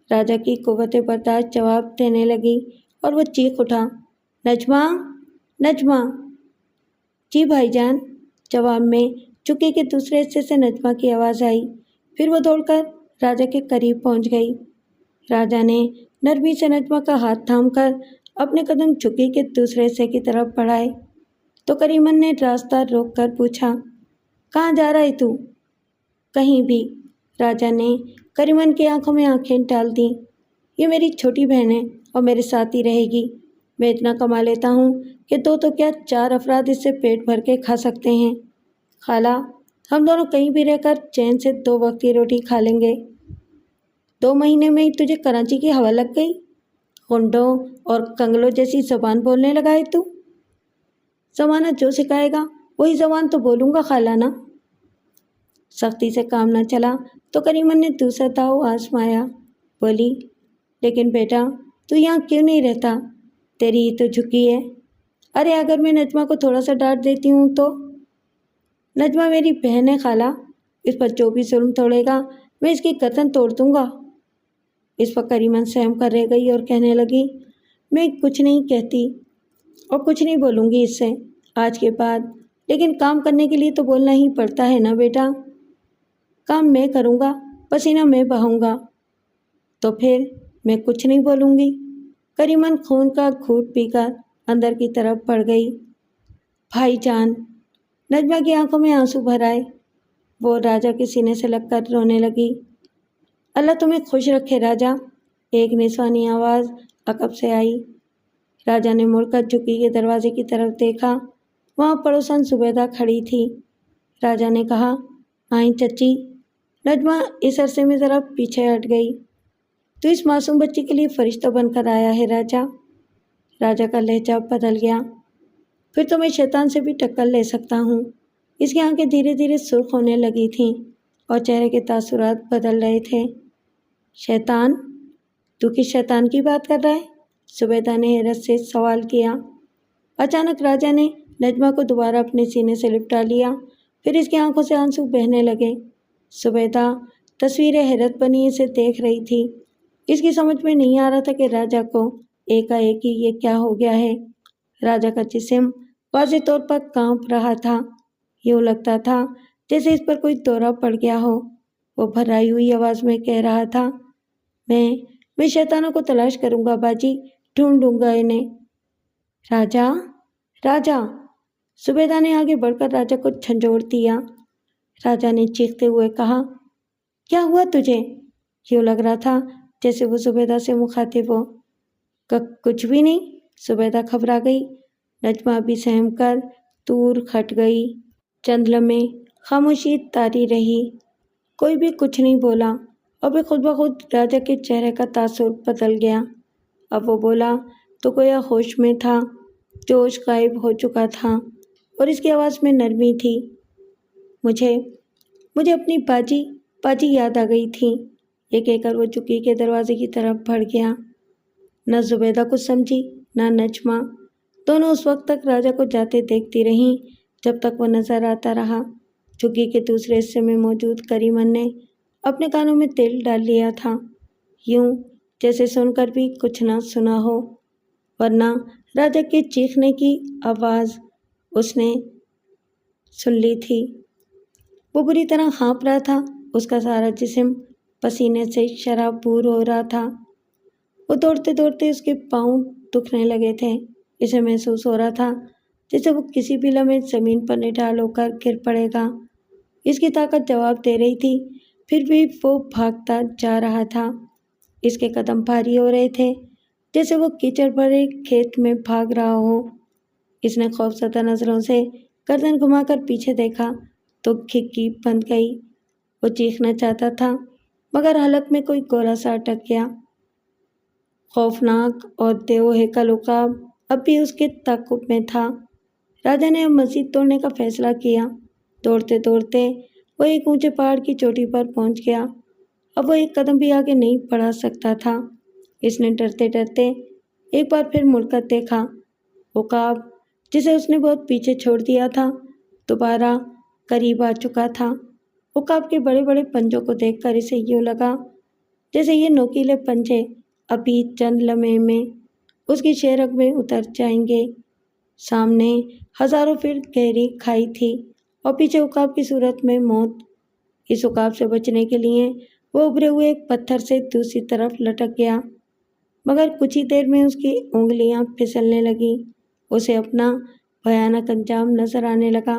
راجا کی قوت برداشت جواب دینے لگی اور وہ چیخ اٹھا، نجمہ، نجمہ۔ جی بھائی جان، جواب میں چکی کے دوسرے حصے سے نجمہ کی آواز آئی۔ پھر وہ دوڑ کر راجا کے قریب پہنچ گئی۔ راجا نے نرمی سے نجمہ کا ہاتھ تھام کر اپنے قدم چکی کے دوسرے حصے کی طرف بڑھائے تو کریمن نے راستہ روک کر پوچھا، کہاں جا رہا ہے تو؟ کہیں بھی۔ راجا نے کریمن کی آنکھوں میں آنکھیں ڈال دیں۔ یہ میری چھوٹی بہن ہے اور میرے ساتھ ہی رہے گی۔ میں اتنا کما لیتا ہوں کہ 2 تو کیا 4 افراد اس سے پیٹ بھر کے کھا سکتے ہیں۔ خالہ، ہم دونوں کہیں بھی رہ کر چین سے 2 وقت کی روٹی کھا لیں گے۔ 2 مہینے میں ہی تجھے کراچی کی ہوا لگ گئی؟ غنڈوں اور کنگلوں جیسی زبان بولنے لگا ہے تو؟ زمانہ جو سکھائے گا وہی زبان تو بولوں گا خالہ نا۔ سختی سے کام نہ چلا تو کریمن نے دوسرا داؤ آزمایا۔ بولی، لیکن بیٹا تو یہاں کیوں نہیں رہتا؟ تیری ہی تو جھکی ہے۔ ارے اگر میں نجمہ کو تھوڑا سا ڈانٹ دیتی ہوں تو؟ نجمہ میری بہن ہے خالہ، اس پر جو بھی ظلم توڑے گا میں اس کی گردن توڑ دوں گا۔ اس پر کریمن سہم کر رہ گئی اور کہنے لگی، میں کچھ نہیں کہتی اور کچھ نہیں بولوں گی اس سے آج کے بعد، لیکن کام کرنے کے لیے تو بولنا ہی پڑتا ہے نا بیٹا۔ کام میں کروں گا، پسینہ میں بہاؤں گا۔ تو پھر میں کچھ نہیں بولوں گی۔ کریمن خون کا گھونٹ پی کر اندر کی طرف بڑھ گئی۔ بھائی جان، نجمہ کی آنکھوں میں آنسو بھر آئے۔ وہ راجا کے سینے سے لگ کر رونے لگی۔ اللہ تمہیں خوش رکھے راجا، ایک نسوانی آواز عقب سے آئی۔ راجا نے مڑ کر جھکی کے دروازے کی طرف دیکھا۔ وہاں پڑوسن زبیدہ کھڑی تھی۔ راجا نے کہا، آئیں چچی۔ نجمہ اس عرصے میں ذرا پیچھے ہٹ گئی۔ تو اس معصوم بچی کے لیے فرشتہ بن کر آیا ہے راجا۔ راجا کا لہجہ بدل گیا۔ پھر تو میں شیطان سے بھی ٹکر لے سکتا ہوں۔ اس کی آنکھیں دھیرے دھیرے سرخ ہونے لگی تھیں اور چہرے کے تاثرات بدل رہے تھے۔ شیطان؟ تو کس شیطان کی بات کر رہا ہے؟ زبیدہ نے حیرت سے سوال کیا۔ اچانک راجا نے نجمہ کو دوبارہ اپنے سینے سے لپٹا لیا، پھر اس کی آنکھوں سے آنسو بہنے لگے۔ زبیدہ تصویر حیرت بنی اسے دیکھ رہی تھی۔ اس کی سمجھ میں نہیں آ رہا تھا کہ راجا کو ایک یہ کیا ہو گیا ہے۔ راجا کا جسم واضح طور پر کانپ رہا تھا۔ یوں لگتا تھا جیسے اس پر کوئی دورہ پڑ گیا ہو۔ وہ بھرائی ہوئی آواز میں کہہ رہا تھا، میں شیطانوں کو تلاش کروں گا باجی، ڈھونڈوں گا انہیں۔ راجا، راجا! زبیدہ نے آگے بڑھ کر راجا کو جھنجھوڑ دیا۔ راجا نے چیختے ہوئے کہا، کیا ہوا تجھے؟ یوں لگ رہا تھا جیسے وہ زبیدہ سے مخاطب ہو۔ کچھ بھی نہیں، زبیدہ گھبرا گئی۔ نجمہ بھی سہم کر دور ہٹ گئی۔ چند لمحے خاموشی طاری رہی۔ کوئی بھی کچھ نہیں بولا اور پھر خود بخود راجا کے چہرے کا تاثر بدل گیا۔ اب وہ بولا تو گویا ہوش میں تھا، جوش غائب ہو چکا تھا اور اس کی آواز میں نرمی تھی۔ مجھے اپنی باجی یاد آ گئی تھی، یہ کہہ کر وہ چکی کے دروازے کی طرف بڑھ گیا۔ نہ زبیدہ کچھ سمجھی نہ نجمہ، دونوں اس وقت تک راجا کو جاتے دیکھتی رہیں جب تک وہ نظر آتا رہا۔ جھگی کے دوسرے حصے میں موجود کریمن نے اپنے کانوں میں تیل ڈال لیا تھا، یوں جیسے سن کر بھی کچھ نہ سنا ہو، ورنہ راجا کے چیخنے کی آواز اس نے سن لی تھی۔ وہ بری طرح ہانپ رہا تھا، اس کا سارا جسم پسینے سے شرابور ہو رہا تھا۔ وہ دوڑتے دوڑتے اس کے پاؤں دکھنے لگے تھے۔ اسے محسوس ہو رہا تھا جیسے وہ کسی بھی لمحے زمین پر نڈال ہو کر گر پڑے گا۔ اس کی طاقت جواب دے رہی تھی، پھر بھی وہ بھاگتا جا رہا تھا۔ اس کے قدم بھاری ہو رہے تھے، جیسے وہ کیچڑ بھرے کھیت میں بھاگ رہا ہو۔ اس نے خوفزدہ نظروں سے گردن گھما کر پیچھے دیکھا تو کھکی بند گئی۔ وہ چیخنا چاہتا تھا مگر حلق میں کوئی گولا سا اٹک گیا۔ خوفناک اور دیو ہیکل عقاب اب بھی اس کے تعاقب میں تھا۔ راجا نے اب مزید توڑنے کا فیصلہ کیا۔ دوڑتے دوڑتے وہ ایک اونچے پہاڑ کی چوٹی پر پہنچ گیا۔ اب وہ ایک قدم بھی آگے نہیں بڑھا سکتا تھا۔ اس نے ڈرتے ڈرتے ایک بار پھر مڑ کر دیکھا۔ عقاب، جسے اس نے بہت پیچھے چھوڑ دیا تھا، دوبارہ قریب آ چکا تھا۔ عقاب کے بڑے بڑے پنجوں کو دیکھ کر اسے یوں لگا جیسے یہ نوکیلے پنجے ابھی چند لمحے میں اس کی شہرگ میں اتر جائیں گے۔ سامنے ہزاروں فٹ گہری کھائی تھی اور پیچھے عقاب کی صورت میں موت۔ اس عقاب سے بچنے کے لیے وہ ابھرے ہوئے ایک پتھر سے دوسری طرف لٹک گیا، مگر کچھ ہی دیر میں اس کی انگلیاں پھسلنے لگیں۔ اسے اپنا بھیانک انجام نظر آنے لگا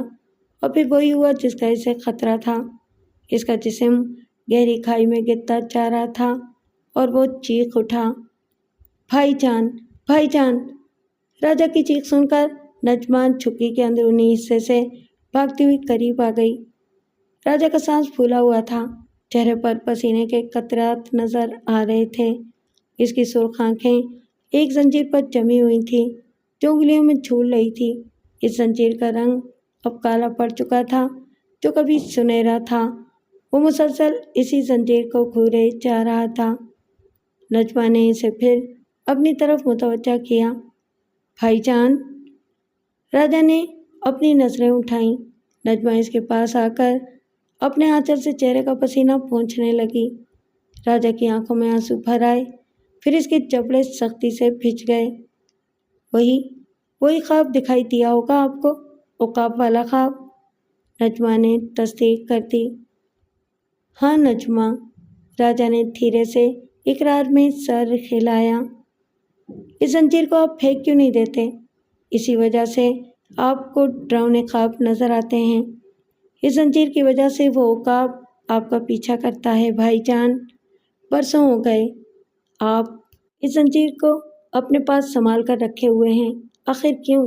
اور پھر وہی ہوا جس کا اسے خطرہ تھا۔ اس کا جسم گہری کھائی میں گرتا جا رہا تھا اور وہ چیخ اٹھا، بھائی جان، بھائی جان! راجا کی چیخ سن کر نجمہ جھگی کے اندرونی حصے سے بھاگتی ہوئی قریب آ گئی۔ راجا کا سانس پھولا ہوا تھا، چہرے پر پسینے کے قطرات نظر آ رہے تھے۔ اس کی سرخ آنکھیں ایک زنجیر پر جمی ہوئی تھیں جو انگلیوں میں جھول رہی تھی۔ اس زنجیر کا رنگ اب کالا پڑ چکا تھا جو کبھی سنہرا تھا۔ وہ مسلسل اسی زنجیر کو گھورے جا رہا تھا۔ نجمہ نے اسے پھر اپنی طرف متوجہ کیا۔ بھائی جان! راجا نے اپنی نظریں اٹھائیں۔ نجمہ اس کے پاس آ کر اپنے آنچل سے چہرے کا پسینہ پونچھنے لگی۔ راجا کی آنکھوں میں آنسو بھر آئے، پھر اس کے جبڑے سختی سے بھیج گئے۔ وہی خواب دکھائی دیا ہوگا آپ کو، عقاب والا خواب؟ نجمہ نے تصدیق کر دی۔ ہاں نجمہ، راجا نے دھیرے سے اقرار میں سر ہلایا۔ اس زنجیر کو آپ پھینک کیوں نہیں دیتے؟ اسی وجہ سے آپ کو ڈراؤنے خواب نظر آتے ہیں۔ اس زنجیر کی وجہ سے وہ عقاب آپ کا پیچھا کرتا ہے بھائی جان۔ برسوں ہو گئے آپ اس زنجیر کو اپنے پاس سنبھال کر رکھے ہوئے ہیں، آخر کیوں؟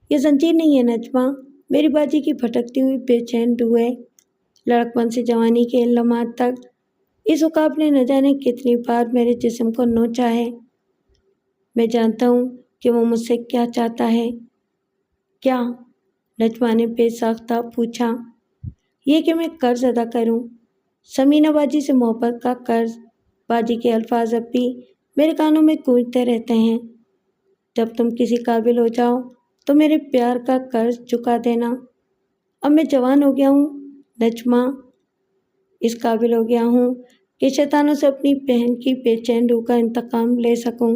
یہ زنجیر نہیں ہے نجمہ، میری باجی کی بھٹکتی ہوئی بے چین روح ہے۔ لڑکپن سے جوانی کے ان لمحات تک اس عقاب نے نہ جانے کتنی بار میرے جسم کو نوچا ہے۔ میں جانتا ہوں کہ وہ مجھ سے کیا چاہتا ہے۔ کیا؟ نجمہ نے بے ساختہ پوچھا۔ یہ کہ میں قرض ادا کروں، ثمینہ باجی سے محبت کا قرض۔ باجی کے الفاظ اب بھی میرے کانوں میں گونجتے رہتے ہیں۔ جب تم کسی قابل ہو جاؤ تو میرے پیار کا قرض چکا دینا۔ اب میں جوان ہو گیا ہوں نجمہ، اس قابل ہو گیا ہوں کہ شیطانوں سے اپنی بہن کی بے چین روح کا انتقام لے سکوں۔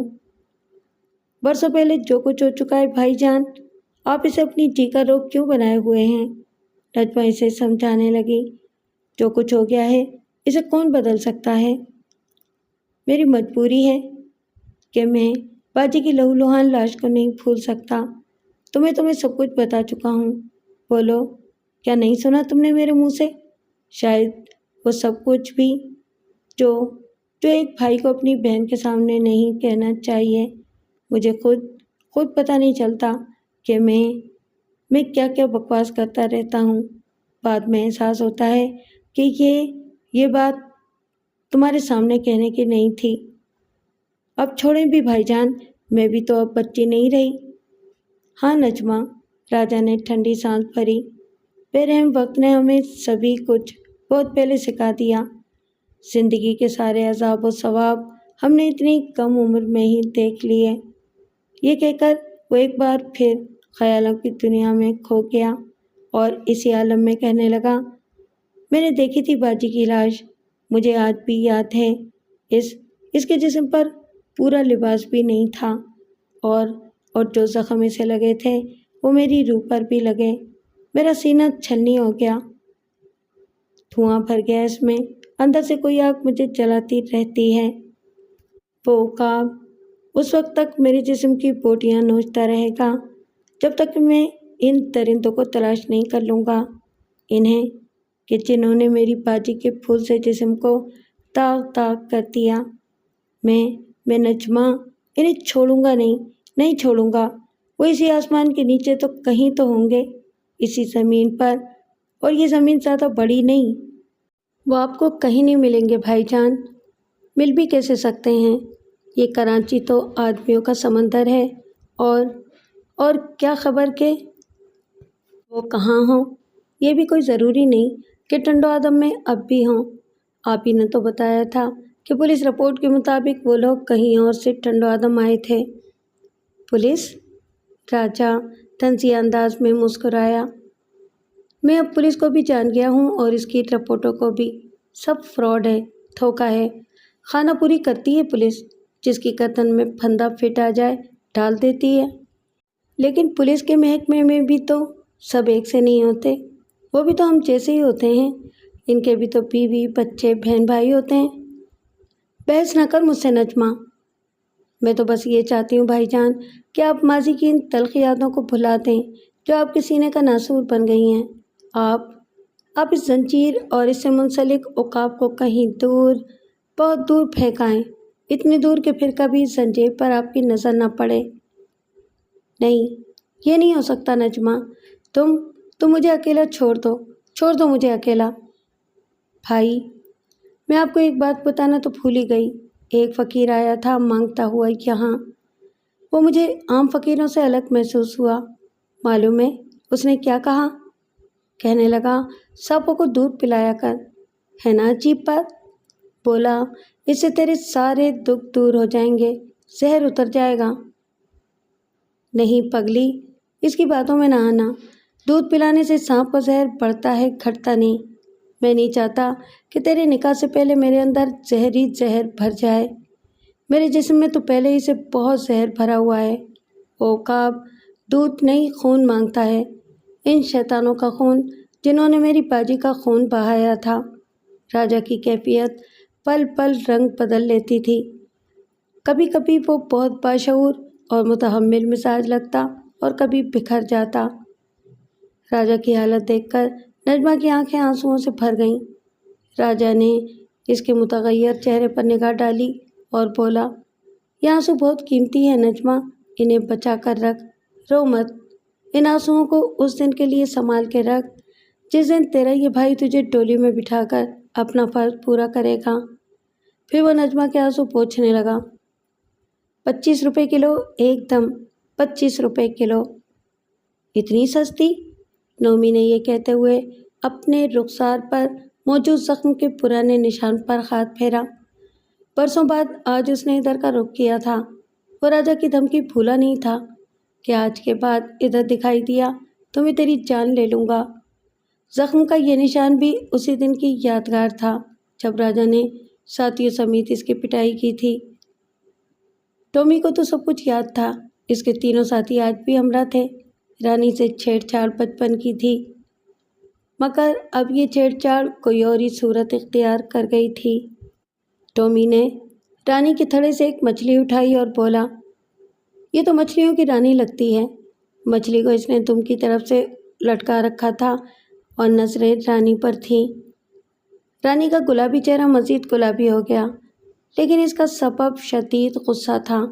برسوں پہلے جو کچھ ہو چکا ہے بھائی جان، آپ اسے اپنی جی کا روگ کیوں بنائے ہوئے ہیں؟ نجمہ اسے سمجھانے لگی۔ جو کچھ ہو گیا ہے اسے کون بدل سکتا ہے؟ میری مجبوری ہے کہ میں باجی کی لہو لہان لاش کو نہیں بھول سکتا۔ تمہیں سب کچھ بتا چکا ہوں، بولو کیا نہیں سنا تم نے میرے منہ سے؟ شاید وہ سب کچھ بھی جو ایک بھائی کو اپنی بہن کے سامنے نہیں کہنا چاہیے۔ مجھے خود پتہ نہیں چلتا کہ میں کیا کیا بکواس کرتا رہتا ہوں۔ بعد میں احساس ہوتا ہے کہ یہ بات تمہارے سامنے کہنے کی نہیں تھی۔ اب چھوڑیں بھی بھائی جان، میں بھی تو اب بچی نہیں رہی۔ ہاں نجمہ، راجا نے ٹھنڈی سانس بھری، بے رحم وقت نے ہمیں سبھی کچھ بہت پہلے سکھا دیا۔ زندگی کے سارے عذاب و ثواب ہم نے اتنی کم عمر میں ہی دیکھ لیے۔ یہ کہہ کر وہ ایک بار پھر خیالوں کی دنیا میں کھو گیا اور اسی عالم میں کہنے لگا، میں نے دیکھی تھی باجی کی لاش، مجھے آج بھی یاد ہے۔ اس کے جسم پر پورا لباس بھی نہیں تھا اور جو زخم اسے لگے تھے وہ میری روح پر بھی لگے۔ میرا سینہ چھلنی ہو گیا، دھواں بھر گیا اس میں، اندر سے کوئی آگ مجھے جلاتی رہتی ہے۔ وہ عقاب اس وقت تک میرے جسم کی بوٹیاں نوچتا رہے گا جب تک میں ان درندوں کو تلاش نہیں کر لوں گا، انہیں کہ جنہوں نے میری باجی کے پھول سے جسم کو داغ کر دیا۔ میں نجمہ انہیں چھوڑوں گا نہیں چھوڑوں گا۔ وہ اسی آسمان کے نیچے تو کہیں تو ہوں گے، اسی زمین پر، اور یہ زمین زیادہ بڑی نہیں۔ وہ آپ کو کہیں نہیں ملیں گے بھائی جان، مل بھی کیسے سکتے ہیں؟ یہ کراچی تو آدمیوں کا سمندر ہے، اور کیا خبر کہ وہ کہاں ہوں؟ یہ بھی کوئی ضروری نہیں کہ ٹنڈو آدم میں اب بھی ہوں۔ آپ ہی نے تو بتایا تھا کہ پولیس رپورٹ کے مطابق وہ لوگ کہیں اور سے ٹنڈو آدم آئے تھے۔ پولیس؟ راجا طنزیہ انداز میں مسکرایا۔ میں اب پولیس کو بھی جان گیا ہوں اور اس کی رپورٹوں کو بھی۔ سب فراڈ ہے، دھوکہ ہے، خانہ پوری کرتی ہے پولیس، جس کی گردن میں پھندا فٹ آ جائے ڈال دیتی ہے۔ لیکن پولیس کے محکمے میں بھی تو سب ایک سے نہیں ہوتے، وہ بھی تو ہم جیسے ہی ہوتے ہیں، ان کے بھی تو بیوی بچے بہن بھائی ہوتے ہیں۔ بحث نہ کر مجھ سے نجمہ، میں تو بس یہ چاہتی ہوں بھائی جان کہ آپ ماضی کی ان تلخ یادوں کو بھلا دیں جو آپ کے سینے کا ناسور بن گئی ہیں۔ آپ اس زنجیر اور اس سے منسلک عقاب کو کہیں دور، بہت دور پھینکائیں، اتنی دور کہ پھر کبھی اس زنجیر پر آپ کی نظر نہ پڑے۔ نہیں، یہ نہیں ہو سکتا نجمہ، تم مجھے اکیلا چھوڑ دو مجھے اکیلا۔ بھائی، میں آپ کو ایک بات بتانا تو بھول ہی گئی، ایک فقیر آیا تھا مانگتا ہوا یہاں، وہ مجھے عام فقیروں سے الگ محسوس ہوا۔ معلوم ہے اس نے کیا کہا؟ کہنے لگا سانپوں کو دودھ پلایا کر، ہے نا عجیب بات؟ بولا اس سے تیرے سارے دکھ دور ہو جائیں گے، زہر اتر جائے گا۔ نہیں پگلی، اس کی باتوں میں نہ آنا، دودھ پلانے سے سانپ کا زہر بڑھتا ہے گھٹتا نہیں۔ میں نہیں چاہتا کہ تیرے نکاح سے پہلے میرے اندر زہر ہی زہر بھر جائے، میرے جسم میں تو پہلے ہی سے بہت زہر بھرا ہوا ہے۔ وہ عقاب دودھ نہیں خون مانگتا ہے، ان شیطانوں کا خون جنہوں نے میری باجی کا خون بہایا تھا۔ راجا کی کیفیت پل پل رنگ بدل لیتی تھی۔ کبھی کبھی وہ بہت باشعور اور متحمل مزاج لگتا اور کبھی بکھر جاتا۔ راجا کی حالت دیکھ کر نجمہ کی آنکھیں آنسوؤں سے بھر گئیں۔ راجا نے اس کے متغیر چہرے پر نگاہ ڈالی اور بولا، یہ آنسو بہت قیمتی ہے نجمہ، انہیں بچا کر رکھ، رو مت۔ ان آنسوؤں کو اس دن کے لیے سنبھال کے رکھ جس دن تیرا یہ بھائی تجھے ڈولی میں بٹھا کر اپنا فرض پورا کرے گا۔ پھر وہ نجمہ کے آنسو پوچھنے لگا۔ 25 روپے کلو، ایک دم 25 روپے کلو۔ اتنی سستی؟ نومی نے یہ کہتے ہوئے اپنے رخسار پر موجود زخم کے پرانے نشان پر ہاتھ پھیرا۔ برسوں بعد آج اس نے ادھر کا رخ کیا تھا۔ وہ راجا کی دھمکی بھولا نہیں تھا کہ آج کے بعد ادھر دکھائی دیا تو میں تیری جان لے لوں گا۔ زخم کا یہ نشان بھی اسی دن کی یادگار تھا جب راجا نے ساتھیوں سمیت اس کی پٹائی کی تھی۔ ٹومی کو تو سب کچھ یاد تھا۔ اس کے تینوں ساتھی آج بھی ہمراہ تھے۔ رانی سے چھیڑ چھاڑ بچپن کی تھی، مگر اب یہ چھیڑ چھاڑ کوئی اور ہی صورت اختیار کر گئی تھی۔ ٹومی نے رانی کے تھڑے سے ایک مچھلی اٹھائی اور بولا، یہ تو مچھلیوں کی رانی لگتی ہے۔ مچھلی کو اس نے تم کی طرف سے لٹکا رکھا تھا اور نظریں رانی پر تھیں۔ رانی کا گلابی چہرہ مزید گلابی ہو گیا، لیکن اس کا سبب شدید غصہ تھا۔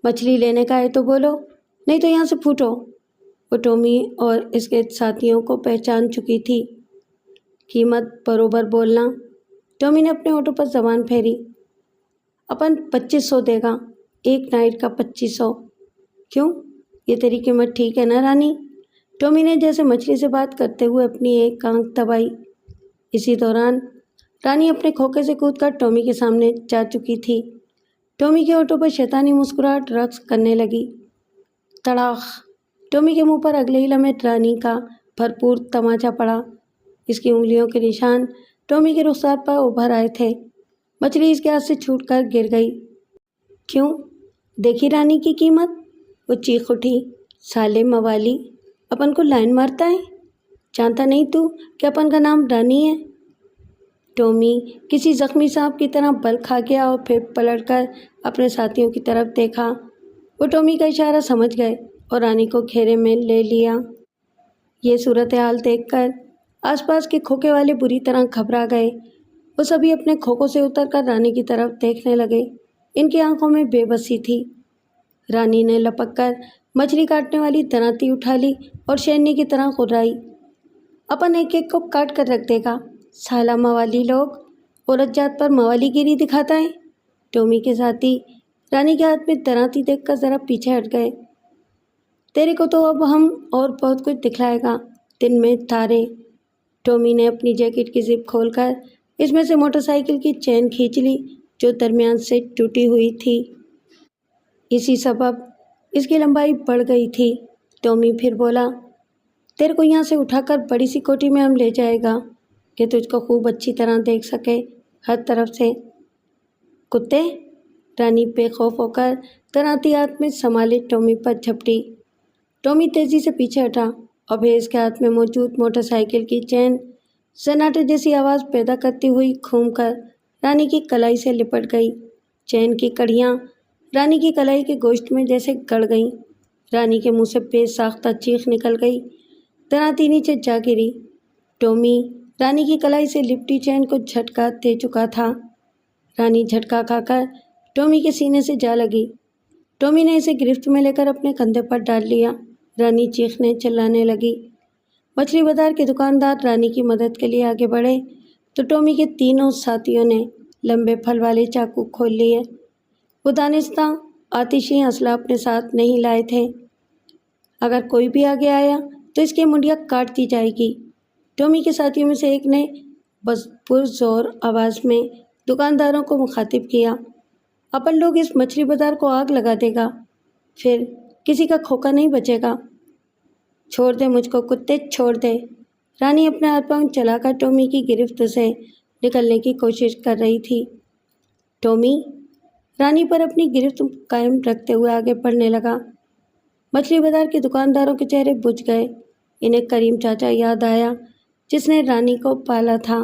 مچھلی لینے کا ہے تو بولو، نہیں تو یہاں سے پھوٹو۔ وہ ٹومی اور اس کے ساتھیوں کو پہچان چکی تھی۔ قیمت بروبر بولنا۔ ٹومی نے اپنے ہونٹوں پر زبان پھیری۔ اپن 2500 دے گا، ایک نائٹ کا 2500۔ کیوں؟ یہ تیری قیمت ٹھیک ہے نا رانی؟ ٹومی نے جیسے مچھلی سے بات کرتے ہوئے اپنی ایک آنکھ دبائی۔ اسی دوران رانی اپنے کھوکے سے کود کر ٹومی کے سامنے جا چکی تھی۔ ٹومی کے ہونٹوں پر شیطانی مسکراہٹ رقص کرنے لگی۔ تڑاخ! ٹومی کے منہ پر اگلے ہی لمحے رانی کا بھرپور تماچا پڑا۔ اس کی انگلیوں کے نشان ٹومی کے رخسار پر ابھر آئے تھے۔ مچھلی اس کے ہاتھ سے چھوٹ کر گر گئی۔ کیوں؟ دیکھی رانی کی قیمت؟ وہ چیخ اٹھی۔ سالے موالی، اپن کو لائن مارتا ہے؟ جانتا نہیں تو کہ اپن کا نام رانی ہے؟ ٹومی کسی زخمی سانپ کی طرح بل کھا گیا اور پھر پلٹ کر اپنے ساتھیوں کی طرف دیکھا۔ وہ ٹومی کا اشارہ سمجھ گئے اور رانی کو گھیرے میں لے لیا۔ یہ صورتحال دیکھ کر آس پاس کے کھوکے والے بری طرح گھبرا گئے۔ وہ سبھی اپنے کھوکوں سے اتر کر رانی کی طرف دیکھنے لگے۔ ان کی آنکھوں میں بے بسی تھی۔ رانی نے لپک کر مچھلی کاٹنے والی دناتی اٹھا لی اور شیرنی کی طرح غرائی۔ اپن ایک ایک کو کاٹ کر رکھ دے گا۔ سالہ موالی لوگ، عورت جات پر موالی گیری دکھاتا ہے۔ ٹومی کے ساتھی رانی کے ہاتھ میں دناتی دیکھ کر ذرا پیچھے ہٹ گئے۔ تیرے کو تو اب ہم اور بہت کچھ دکھلائے گا، دن میں تارے۔ ٹومی نے اپنی جیکٹ کی زپ کھول کر اس میں سے موٹر سائیکل کی چین کھینچ لی جو درمیان سے ٹوٹی ہوئی تھی۔ اسی سبب اس کی لمبائی بڑھ گئی تھی۔ ٹومی پھر بولا، تیرے کو یہاں سے اٹھا کر بڑی سی کوٹھی میں ہم لے جائے گا کہ تجھ کو خوب اچھی طرح دیکھ سکے ہر طرف سے۔ کتے! رانی بے خوف ہو کر دناتی ہاتھ میں سنبھالے ٹومی پر جھپٹی۔ ٹومی تیزی سے پیچھے ہٹا اور پھر اس کے ہاتھ میں موجود موٹر سائیکل کی چین سناٹے جیسی آواز پیدا کرتی ہوئی گھوم کر رانی کی کلائی سے لپٹ گئی۔ چین کی کڑیاں رانی کی کلائی کے گوشت میں جیسے گڑ گئیں۔ رانی کے منہ سے بے ساختہ چیخ نکل گئی۔ دناتی نیچے جا گری۔ ٹومی رانی کی کلائی سے لپٹی چین کو جھٹکا دے چکا تھا۔ رانی جھٹکا کھا کر ٹومی کے سینے سے جا لگی۔ ٹومی نے اسے گرفت میں لے کر اپنے کندھے پر ڈال لیا۔ رانی چیخنے چلانے لگی۔ مچھلی بازار کے دکاندار رانی کی مدد کے لیے آگے بڑھے تو ٹومی کے تینوں ساتھیوں نے لمبے پھل والے چاقو کھول لیے۔ وہ دانستہ آتشی اسلحہ اپنے ساتھ نہیں لائے تھے۔ اگر کوئی بھی آگے آیا تو اس کی منڈیاں کاٹ دی جائے گی۔ ٹومی کے ساتھیوں میں سے ایک نے پرزور آواز میں دکانداروں کو مخاطب کیا، اپن لوگ اس مچھلی بازار کو آگ لگا دے گا، پھر کسی کا کھوکا نہیں بچے گا۔ چھوڑ دے مجھ کو کتے، چھوڑ دے۔ رانی اپنے ہاتھ پاؤں چلا کر ٹومی کی گرفت سے نکلنے کی کوشش کر رہی تھی۔ ٹومی رانی پر اپنی گرفت قائم رکھتے ہوئے آگے بڑھنے لگا۔ مچھلی بازار کے دکانداروں کے چہرے بجھ گئے۔ انہیں کریم چاچا یاد آیا جس نے رانی کو پالا تھا۔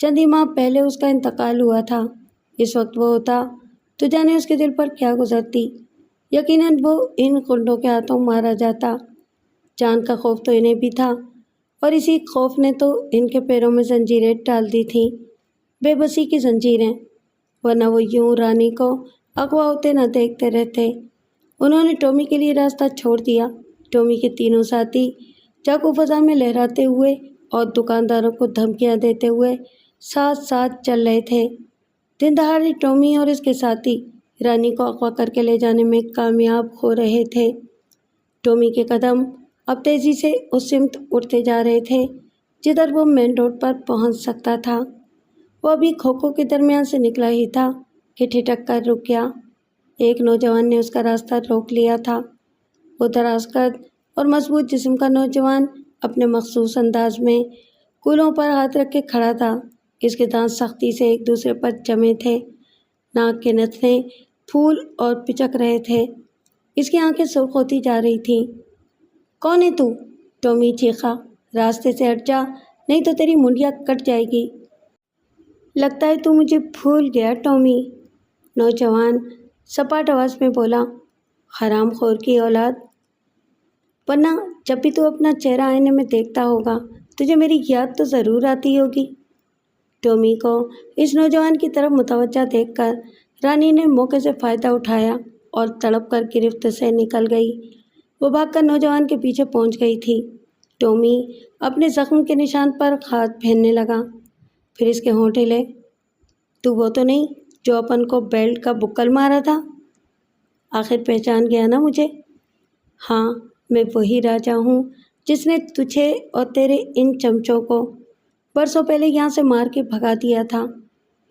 چند ہی ماہ پہلے اس کا انتقال ہوا تھا۔ اس وقت وہ ہوتا تو جانے اس کے دل پر کیا گزرتی۔ یقیناً وہ ان غنڈوں کے ہاتھوں مارا جاتا۔ جان کا خوف تو انہیں بھی تھا، اور اسی خوف نے تو ان کے پیروں میں زنجیریں ڈال دی تھیں، بے بسی کی زنجیریں، ورنہ وہ یوں رانی کو اغوا ہوتے نہ دیکھتے رہتے۔ انہوں نے ٹومی کے لیے راستہ چھوڑ دیا۔ ٹومی کے تینوں ساتھی چاقو فضا میں لہراتے ہوئے اور دکانداروں کو دھمکیاں دیتے ہوئے ساتھ ساتھ چل رہے تھے۔ دن دہاڑے ٹومی اور اس کے ساتھی رانی کو اغوا کر کے لے جانے میں کامیاب ہو رہے تھے۔ ٹومی کے قدم اب تیزی سے اس سمت اٹھتے جا رہے تھے جدھر وہ مین روڈ پر پہنچ سکتا تھا۔ وہ ابھی کھوکھوں کے درمیان سے نکلا ہی تھا کہ ٹھٹک کر رک گیا۔ ایک نوجوان نے اس کا راستہ روک لیا تھا۔ وہ دراز قد اور مضبوط جسم کا نوجوان اپنے مخصوص انداز میں کولوں پر ہاتھ رکھ کے کھڑا تھا۔ اس کے دانت سختی سے ایک دوسرے پر جمے تھے، ناک کے نتنے پھول اور پچک رہے تھے، اس کی آنکھیں سرخ ہوتی جا رہی تھیں۔ کون ہے تو؟ ٹومی چیخا۔ راستے سے ہٹ جا، نہیں تو تیری منڈیاں کٹ جائے گی۔ لگتا ہے تو مجھے بھول گیا ٹومی، نوجوان سپاٹ آواز میں بولا۔ حرام خور کی اولاد، ورنہ جب بھی تو اپنا چہرہ آئینے میں دیکھتا ہوگا تجھے میری یاد تو ضرور آتی ہوگی۔ ٹومی کو اس نوجوان کی طرف متوجہ دیکھ کر رانی نے موقع سے فائدہ اٹھایا اور تڑپ کر گرفت سے نکل گئی۔ وہ بھاگ کر نوجوان کے پیچھے پہنچ گئی تھی۔ ٹومی اپنے زخم کے نشان پر ہاتھ پھیرنے لگا، پھر اس کے ہونٹ ہلے۔ تو وہ تو نہیں جو اپن کو بیلٹ کا بکل مارا تھا؟ آخر پہچان گیا نا مجھے؟ ہاں، میں وہی راجا ہوں جس نے تجھے اور تیرے ان چمچوں کو برسوں پہلے یہاں سے مار کے بھگا دیا تھا۔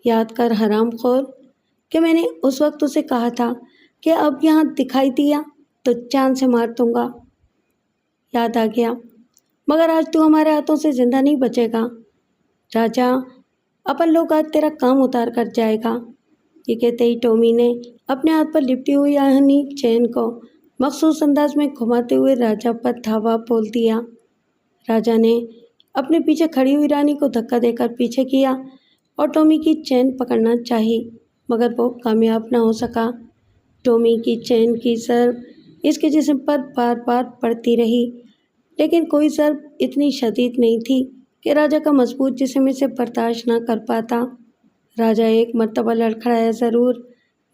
یاد کر حرام خور کہ میں نے اس وقت اسے کہا تھا کہ اب یہاں دکھائی دیا تو جان سے مار دوں گا۔ یاد آ گیا، مگر آج تو ہمارے ہاتھوں سے زندہ نہیں بچے گا راجا، اپن لوگ آج تیرا کام اتار کر جائے گا۔ یہ کہتے ہی ٹومی نے اپنے ہاتھ پر لپٹی ہوئی آہنی چین کو مخصوص انداز میں گھماتے ہوئے راجا پر دھاوا بول دیا۔ راجا نے اپنے پیچھے کھڑی ہوئی رانی کو دھکا دے کر پیچھے کیا اور ٹومی کی چین پکڑنا چاہی، مگر وہ کامیاب نہ ہو سکا۔ ٹومی کی چین کی ضرب اس کے جسم پر بار بار پڑتی رہی، لیکن کوئی ضرب اتنی شدید نہیں تھی کہ راجا کا مضبوط جسم اسے برداشت نہ کر پاتا۔ راجا ایک مرتبہ لڑکھڑایا ضرور،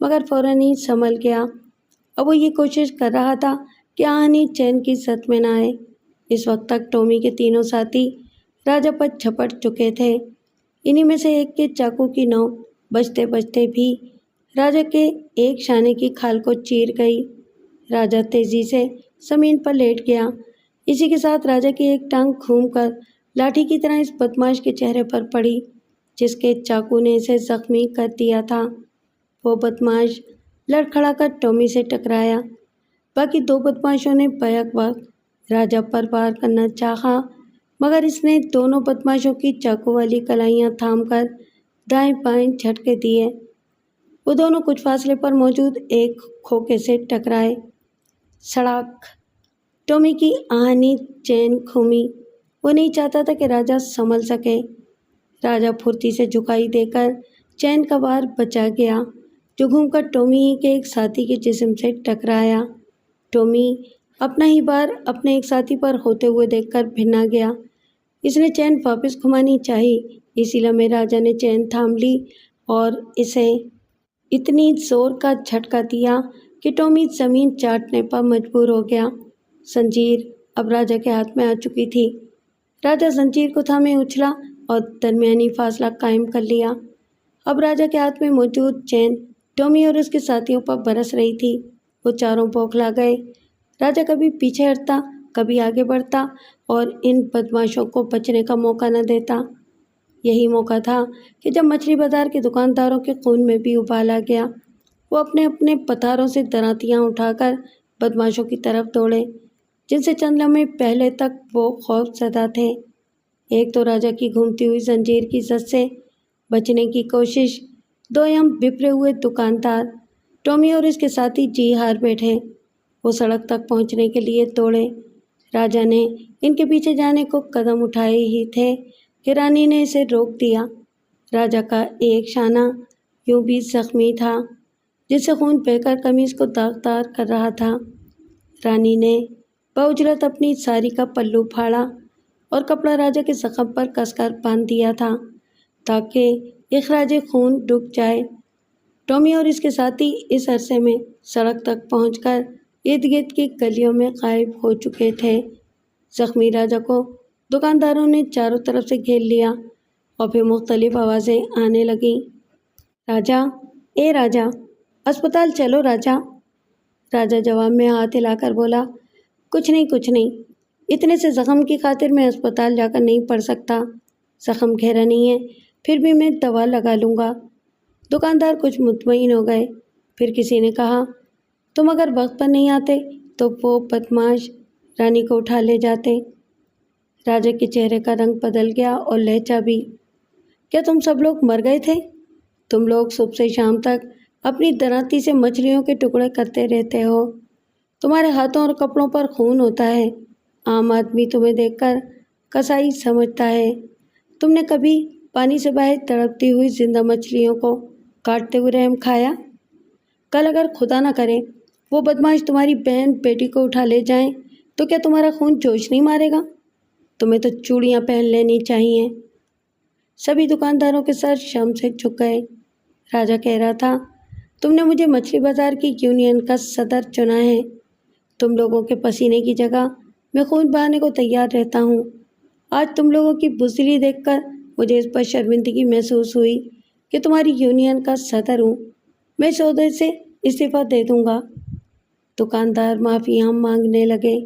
مگر فوراً ہی سنبھل گیا۔ اب وہ یہ کوشش کر رہا تھا کہ آہنی چین کی زد میں نہ آئے۔ اس وقت تک ٹومی کے تینوں ساتھی راجا پر جھپٹ چکے تھے۔ انہی میں سے ایک کے چاقو کی نوک بجتے بجتے بھی راجا کے ایک شانے کی کھال کو چیر گئی۔ راجا تیزی سے زمین پر لیٹ گیا۔ اسی کے ساتھ راجا کی ایک ٹانگ گھوم کر لاٹھی کی طرح اس بدماش کے چہرے پر پڑی جس کے چاقو نے اسے زخمی کر دیا تھا۔ وہ بدماش لڑکھڑا کر ٹومی سے ٹکرایا۔ باقی دو بدماشوں نے بیک وقت راجا پر وار کرنا چاہا، مگر اس نے دونوں بدماشوں کی چاقو والی کلائیاں تھام کر دائیں بائیں جھٹکے دیے۔ وہ دونوں کچھ فاصلے پر موجود ایک کھوکے سے ٹکرائے۔ سڑاک! ٹومی کی آہنی چین گھومی۔ وہ نہیں چاہتا تھا کہ راجا سنبھل سکے۔ راجا پھرتی سے جھکائی دے کر چین کا وار بچا گیا جو گھوم کر ٹومی ہی کے ایک ساتھی کے جسم سے ٹکرایا۔ ٹومی اپنا ہی بار اپنے ایک ساتھی پر ہوتے ہوئے دیکھ کر بھنا گیا۔ اس نے چین واپس گھمانی چاہی، اسی لمحے راجا نے چین تھام لی اور اسے اتنی زور کا جھٹکا دیا کہ ٹومی زمین چاٹنے پر مجبور ہو گیا۔ زنجیر اب راجا کے ہاتھ میں آ چکی تھی۔ راجا زنجیر کو تھامے اچھلا اور درمیانی فاصلہ قائم کر لیا۔ اب راجا کے ہاتھ میں موجود چین ٹومی اور اس کے ساتھیوں پر برس رہی تھی۔ وہ چاروں بوکھلا گئے۔ راجا کبھی پیچھے ہٹتا، کبھی آگے بڑھتا اور ان بدماشوں کو بچنے کا موقع نہ دیتا۔ یہی موقع تھا کہ جب مچھلی بازار کے دکانداروں کے خون میں بھی ابال آ گیا۔ وہ اپنے اپنے پتھاروں سے درانتیاں اٹھا کر بدماشوں کی طرف دوڑے جن سے چند لمحے پہلے تک وہ خوف زدہ تھے۔ ایک تو راجا کی گھومتی ہوئی زنجیر کی زد سے بچنے کی کوشش، دوئم بپھرے ہوئے دکاندار۔ ٹومی اور اس کے ساتھی جی ہار بیٹھے۔ وہ سڑک تک پہنچنے کے لیے دوڑے۔ راجا نے ان کے پیچھے جانے کو قدم اٹھائے ہی تھے کہ رانی نے اسے روک دیا۔ راجا کا ایک شانہ یوں بھی زخمی تھا جس سے خون بہہ کر قمیص کو داغدار کر رہا تھا۔ رانی نے باوجرت اپنی ساری کا پلو پھاڑا اور کپڑا راجا کے زخم پر کس کر باندھ دیا تھا تاکہ اخراج خون رک جائے۔ ٹامی اور اس کے ساتھی اس عرصے میں سڑک تک پہنچ کر ارد گرد کی گلیوں میں غائب ہو چکے تھے۔ زخمی راجا کو دکانداروں نے چاروں طرف سے گھیر لیا اور پھر مختلف آوازیں آنے لگیں۔ راجا، اے راجا، اسپتال چلو راجا۔ راجا جواب میں ہاتھ ہلا کر بولا، کچھ نہیں، اتنے سے زخم کی خاطر میں اسپتال جا کر نہیں پڑ سکتا۔ زخم گہرا نہیں ہے، پھر بھی میں دوا لگا لوں گا۔ دکاندار کچھ مطمئن ہو گئے۔ پھر کسی نے کہا، تم اگر وقت پر نہیں آتے تو وہ بدمعاش رانی کو اٹھا لے جاتے۔ راجا کے چہرے کا رنگ بدل گیا اور لہجہ بھی۔ کیا تم سب لوگ مر گئے تھے؟ تم لوگ صبح سے شام تک اپنی دراتی سے مچھلیوں کے ٹکڑے کرتے رہتے ہو۔ تمہارے ہاتھوں اور کپڑوں پر خون ہوتا ہے۔ عام آدمی تمہیں دیکھ کر کسائی سمجھتا ہے۔ تم نے کبھی پانی سے باہر تڑپتی ہوئی زندہ مچھلیوں کو کاٹتے ہوئے رحم کھایا؟ کل اگر خدا نہ کرے وہ بدمعاش تمہاری بہن بیٹی کو اٹھا لے جائیں تو کیا تمہارا خون جوش نہیں مارے گا؟ تمہیں تو چوڑیاں پہن لینی چاہیے۔ سبھی دکانداروں کے سر شرم سے جھک گئے۔ راجا کہہ رہا تھا، تم نے مجھے مچھلی بازار کی یونین کا صدر چنا ہے۔ تم لوگوں کے پسینے کی جگہ میں خون بہانے کو تیار رہتا ہوں۔ آج تم لوگوں کی بزدلی دیکھ کر مجھے اس پر شرمندگی محسوس ہوئی کہ تمہاری یونین کا صدر ہوں۔ میں اس عہدے سے استعفیٰ دے دوں گا۔ دکاندار معافی مانگنے لگے۔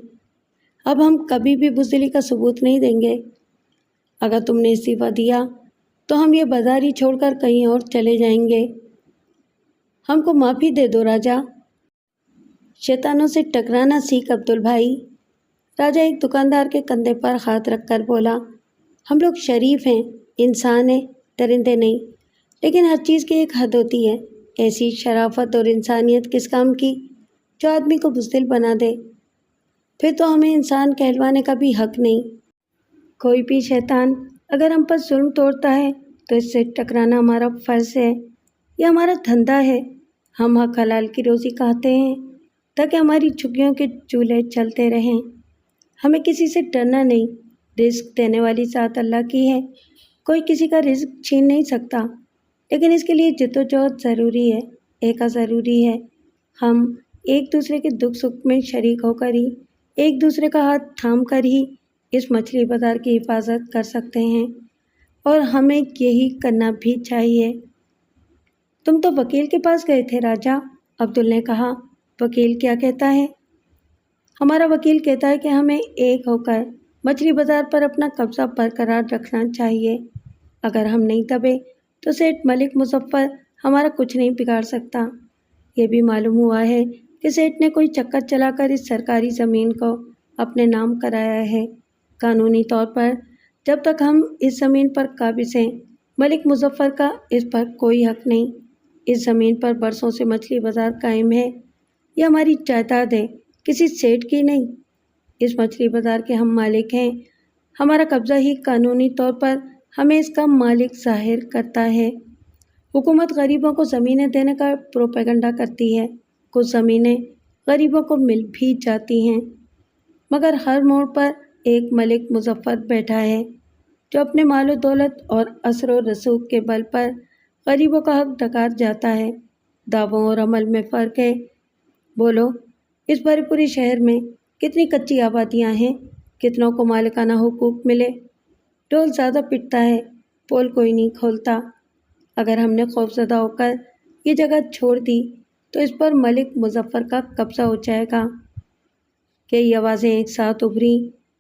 اب ہم کبھی بھی بزدلی کا ثبوت نہیں دیں گے۔ اگر تم نے استعفیٰ دیا تو ہم یہ بازار ہی چھوڑ کر کہیں اور چلے جائیں گے۔ ہم کو معافی دے دو راجا۔ شیطانوں سے ٹکرانا سیکھ عبدل بھائی۔ راجا ایک دکاندار کے کندھے پر ہاتھ رکھ کر بولا، ہم لوگ شریف ہیں، انسان ہیں، درندے نہیں، لیکن ہر چیز کی ایک حد ہوتی ہے۔ ایسی شرافت اور انسانیت کس کام کی جو آدمی کو بزدل بنا دے؟ پھر تو ہمیں انسان کہلوانے کا بھی حق نہیں۔ کوئی بھی شیطان اگر ہم پر ظلم توڑتا ہے تو اس سے ٹکرانا ہمارا فرض ہے، یہ ہمارا دھندا ہے۔ ہم حق حلال کی روزی کھاتے ہیں تاکہ ہماری جھگیوں کے چولہے چلتے رہیں۔ ہمیں کسی سے ڈرنا نہیں۔ رزق دینے والی ذات اللہ کی ہے، کوئی کسی کا رزق چھین نہیں سکتا، لیکن اس کے لیے جدوجہد ضروری ہے، ایکا ضروری ہے۔ ہم ایک دوسرے کے دکھ سکھ میں شریک ہو کر ہی، ایک دوسرے کا ہاتھ تھام کر ہی اس مچھلی بازار کی حفاظت کر سکتے ہیں، اور ہمیں یہی کرنا بھی چاہیے۔ تم تو وکیل کے پاس گئے تھے راجا، عبدل نے کہا۔ وکیل کیا کہتا ہے؟ ہمارا وکیل کہتا ہے کہ ہمیں ایک ہو کر مچھلی بازار پر اپنا قبضہ برقرار رکھنا چاہیے۔ اگر ہم نہیں دبے تو سیٹھ ملک مظفر ہمارا کچھ نہیں بگاڑ سکتا۔ یہ بھی معلوم ہوا ہے کہ سیٹھ نے کوئی چکر چلا کر اس سرکاری زمین کو اپنے نام کرایا ہے۔ قانونی طور پر جب تک ہم اس زمین پر قابض ہیں، ملک مظفر کا اس پر کوئی حق نہیں۔ اس زمین پر برسوں سے مچھلی بازار قائم ہے، یہ ہماری جائیداد ہے، کسی سیٹھ کی نہیں۔ اس مچھلی بازار کے ہم مالک ہیں، ہمارا قبضہ ہی قانونی طور پر ہمیں اس کا مالک ظاہر کرتا ہے۔ حکومت غریبوں کو زمینیں دینے کا پروپیگنڈا کرتی ہے، کچھ زمینیں غریبوں کو مل بھی جاتی ہیں، مگر ہر موڑ پر ایک ملک مظفر بیٹھا ہے جو اپنے مال و دولت اور اثر و رسوخ کے بل پر غریبوں کا حق ڈکار جاتا ہے۔ دعووں اور عمل میں فرق ہے۔ بولو، اس بھرے پورے شہر میں کتنی کچی آبادیاں ہیں، کتنوں کو مالکانہ حقوق ملے؟ ڈھول زیادہ پٹتا ہے، پول کوئی نہیں کھولتا۔ اگر ہم نے خوفزدہ ہو کر یہ جگہ چھوڑ دی تو اس پر ملک مظفر کا قبضہ ہو جائے گا۔ کئی آوازیں ایک ساتھ ابھریں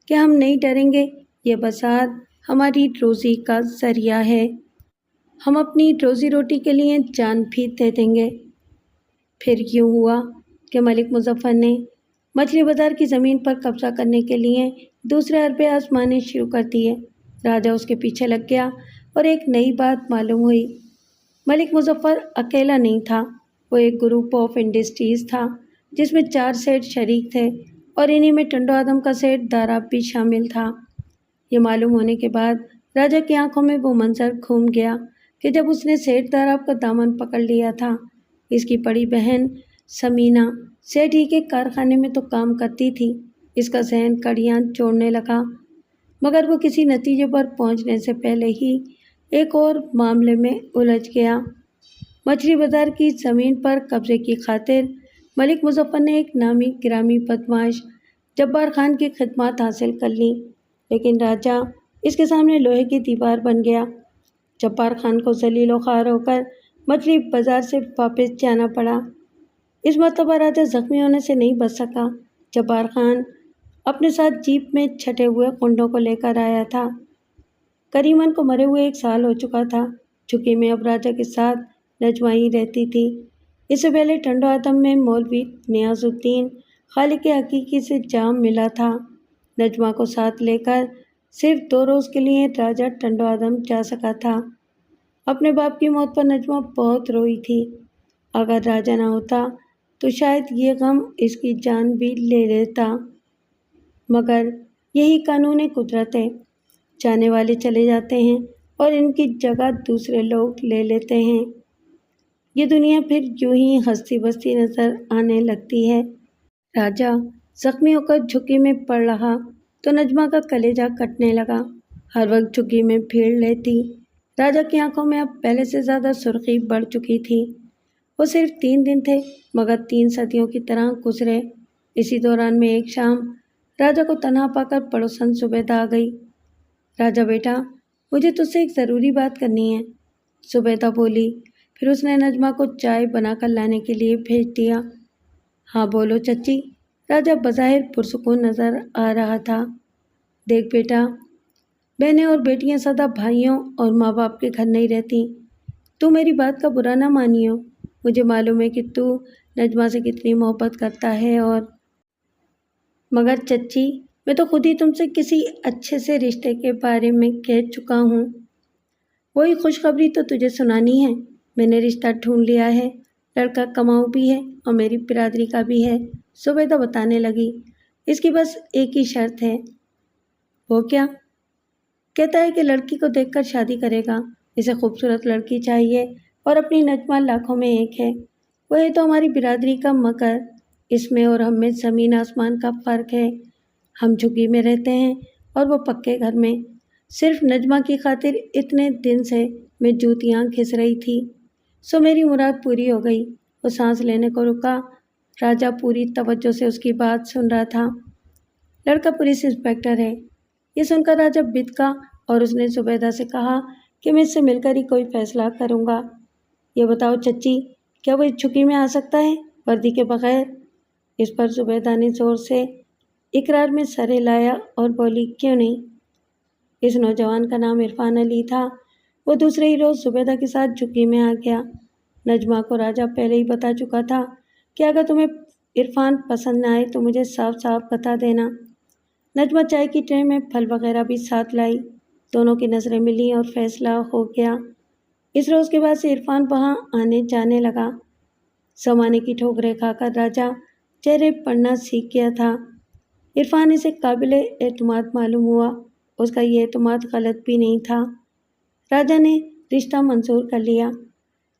کہ ہم نہیں ڈریں گے، یہ بازار ہماری روزی کا ذریعہ ہے، ہم اپنی روزی روٹی کے لیے جان بھی دے دیں گے۔ پھر یوں ہوا کہ ملک مظفر نے مچھلی بازار کی زمین پر قبضہ کرنے کے لیے دوسرے حربے آزمانے شروع کر دیے۔ راجا اس کے پیچھے لگ گیا اور ایک نئی بات معلوم ہوئی۔ ملک مظفر اکیلا نہیں تھا، وہ ایک گروپ آف انڈسٹریز تھا جس میں 4 سیٹ شریک تھے، اور انہی میں ٹنڈو آدم کا سیٹ داراب بھی شامل تھا۔ یہ معلوم ہونے کے بعد راجا کی آنکھوں میں وہ منظر گھوم گیا کہ جب اس نے سیٹھ داراب کا دامن پکڑ لیا تھا۔ اس کی بڑی بہن سمینا سیٹھ ہی کے کارخانے میں تو کام کرتی تھی۔ اس کا ذہن کڑیاں جوڑنے لگا، مگر وہ کسی نتیجے پر پہنچنے سے پہلے ہی ایک اور معاملے میں الجھ گیا۔ مچھلی بازار کی زمین پر قبضے کی خاطر ملک مظفر نے ایک نامی گرامی بدمعاش جبار خان کی خدمات حاصل کر لیں، لیکن راجہ اس کے سامنے لوہے کی دیوار بن گیا۔ جبار خان کو ذلیل و خوار ہو کر مچھلی بازار سے واپس جانا پڑا۔ اس مرتبہ راجہ زخمی ہونے سے نہیں بچ سکا۔ جبار خان اپنے ساتھ جیپ میں چھٹے ہوئے کنڈوں کو لے کر آیا تھا۔ کریمن کو مرے ہوئے 1 سال ہو چکا تھا۔ جھگی میں اب راجہ کے ساتھ نجمہ ہی رہتی تھی۔ اس سے پہلے ٹنڈو آدم میں مولوی نیاز الدین خالق حقیقی سے جام ملا تھا۔ نجمہ کو ساتھ لے کر صرف 2 روز کے لیے راجہ ٹنڈو آدم جا سکا تھا۔ اپنے باپ کی موت پر نجمہ بہت روئی تھی۔ اگر راجہ نہ ہوتا تو شاید یہ غم اس کی جان بھی لے لیتا، مگر یہی قانون قدرت ہے، جانے والے چلے جاتے ہیں اور ان کی جگہ دوسرے لوگ لے لیتے ہیں۔ یہ دنیا پھر یوں ہی ہستی بستی نظر آنے لگتی ہے۔ راجہ زخمی ہو کر جھگی میں پڑ رہا تو نجمہ کا کلیجہ کٹنے لگا۔ ہر وقت جھگی میں بھیڑ لیتی۔ راجہ کی آنکھوں میں اب پہلے سے زیادہ سرخی بڑھ چکی تھی۔ وہ صرف 3 دن تھے، مگر 3 صدیوں کی طرح گزرے۔ اسی دوران میں ایک شام راجہ کو تنہا پا کر پڑوسن زبیدہ آ گئی۔ راجہ بیٹا، مجھے تجھ سے ایک ضروری بات کرنی ہے، زبیدہ بولی۔ پھر اس نے نجمہ کو چائے بنا کر لانے کے لیے بھیج دیا۔ ہاں بولو چچی، راجہ بظاہر پرسکون نظر آ رہا تھا۔ دیکھ بیٹا، بہنیں اور بیٹیاں سدا بھائیوں اور ماں باپ کے گھر نہیں رہتی۔ تو میری بات کا برا نہ مانیو، مجھے معلوم ہے کہ تو نجمہ سے کتنی محبت کرتا ہے، اور مگر چچی، میں تو خود ہی تم سے کسی اچھے سے رشتے کے بارے میں کہہ چکا ہوں۔ وہی خوشخبری تو تجھے سنانی ہے۔ میں نے رشتہ ڈھونڈ لیا ہے، لڑکا کماؤ بھی ہے اور میری برادری کا بھی ہے، زبیدہ بتانے لگی۔ اس کی بس ایک ہی شرط ہے۔ وہ کیا؟ کہتا ہے کہ لڑکی کو دیکھ کر شادی کرے گا۔ اسے خوبصورت لڑکی چاہیے اور اپنی نجمہ لاکھوں میں ایک ہے۔ وہ ہے تو ہماری برادری کا، مگر اس میں اور ہم میں زمین آسمان کا فرق ہے۔ ہم جھگی میں رہتے ہیں اور وہ پکے گھر میں۔ صرف نجمہ کی خاطر اتنے دن سے میں جوتیاں گھس رہی تھی، سو میری مراد پوری ہو گئی۔ وہ سانس لینے کو رکا۔ راجہ پوری توجہ سے اس کی بات سن رہا تھا۔ لڑکا پولیس انسپکٹر ہے۔ یہ سن کر راجہ بدکا اور اس نے زبیدہ سے کہا کہ میں اس سے مل کر ہی کوئی فیصلہ کروں گا۔ یہ بتاؤ چچی، کیا وہ اس جھگی میں آ سکتا ہے وردی کے بغیر؟ اس پر زبیدہ نے زور سے اقرار میں سر ہلایا اور بولی، کیوں نہیں؟ اس نوجوان کا نام عرفان علی تھا۔ وہ دوسرے ہی روز زبیدہ کے ساتھ جھگی میں آ گیا۔ نجمہ کو راجہ پہلے ہی بتا چکا تھا کہ اگر تمہیں عرفان پسند نہ آئے تو مجھے صاف صاف بتا دینا۔ نجمہ چائے کی ٹرے میں پھل وغیرہ بھی ساتھ لائی۔ دونوں کی نظریں ملیں اور فیصلہ ہو گیا۔ اس روز کے بعد سے عرفان وہاں آنے جانے لگا۔ زمانے کی ٹھوکریں کھا کر راجہ چہرے پڑھنا سیکھ گیا تھا۔ عرفان اسے قابل اعتماد معلوم ہوا۔ اس کا یہ اعتماد غلط بھی نہیں تھا۔ راجہ نے رشتہ منظور کر لیا۔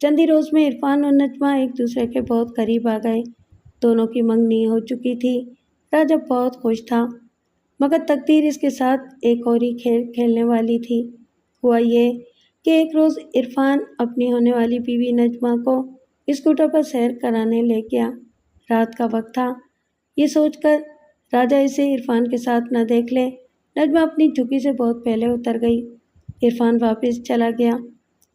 چند ہی روز میں عرفان اور نجمہ ایک دوسرے کے بہت قریب آ گئے۔ دونوں کی منگنی ہو چکی تھی۔ راجہ بہت خوش تھا، مگر تقدیر اس کے ساتھ ایک اور ہی کھیل کھیلنے والی تھی۔ ہوا یہ کہ ایک روز عرفان اپنی ہونے والی بیوی نجمہ کو اسکوٹر پر سیر کرانے لے گیا۔ رات کا وقت تھا۔ یہ سوچ کر راجہ اسے عرفان کے ساتھ نہ دیکھ لے، نجمہ اپنی جھگی سے بہت پہلے اتر گئی۔ عرفان واپس چلا گیا۔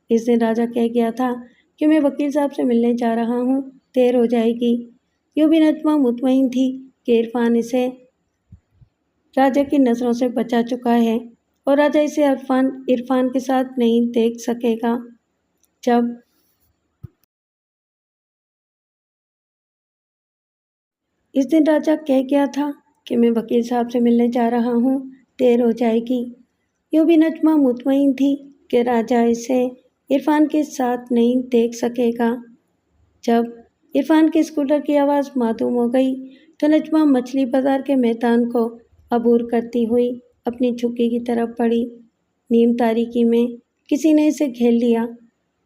اس دن راجہ کہہ گیا تھا کہ میں وکیل صاحب سے ملنے جا رہا ہوں، دیر ہو جائے گی۔ یوں بھی نجمہ مطمئن تھی کہ عرفان اسے راجہ کی نظروں سے بچا چکا ہے اور راجہ اسے عرفان کے ساتھ نہیں دیکھ سکے گا۔ جب اس دن راجہ کہہ گیا تھا کہ میں وکیل صاحب سے ملنے جا رہا ہوں، دیر ہو جائے گی۔ یوں بھی نجمہ مطمئن تھی کہ راجہ اسے عرفان کے ساتھ نہیں دیکھ سکے گا۔ جب عرفان کے اسکوٹر کی آواز معدوم ہو گئی تو نجمہ مچھلی بازار کے میدان کو عبور کرتی ہوئی اپنی جھگی کی طرف بڑھی۔ نیم تاریکی میں کسی نے اسے گھیر لیا۔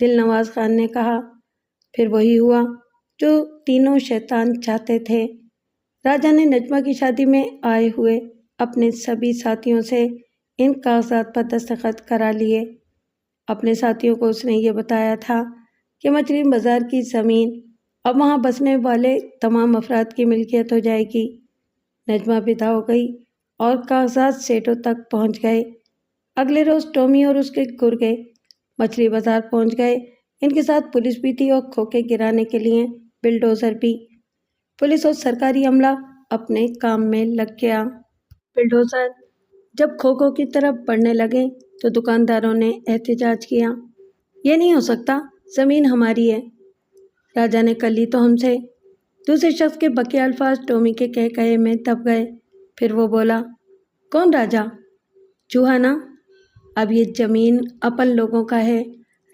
دل نواز خان نے کہا۔ پھر وہی ہوا جو تینوں شیطان چاہتے تھے۔ راجا نے نجمہ کی شادی میں آئے ہوئے اپنے سبھی ساتھیوں سے ان کاغذات پر دستخط کرا لیے۔ اپنے ساتھیوں کو اس نے یہ بتایا تھا کہ مچھلی بازار کی زمین اب وہاں بسنے والے تمام افراد کی ملکیت ہو جائے گی۔ نجمہ فدا ہو گئی اور کاغذات سیٹوں تک پہنچ گئے۔ اگلے روز ٹومی اور اس کے گرگے مچھلی بازار پہنچ گئے۔ ان کے ساتھ پولیس بھی تھی اور کھوکے گرانے کے لیے بلڈوزر بھی۔ پولیس اور سرکاری عملہ اپنے کام میں لگ گیا۔ بلڈوزر جب کھوکھوں کی طرف بڑھنے لگے تو دکانداروں نے احتجاج کیا۔ یہ نہیں ہو سکتا، زمین ہماری ہے۔ راجا نے کر لی تو ہم سے۔ دوسرے شخص کے بقیہ الفاظ ٹومی کے کہے میں دب گئے۔ پھر وہ بولا، کون راجا؟ چوہا نا؟ اب یہ زمین اپن لوگوں کا ہے۔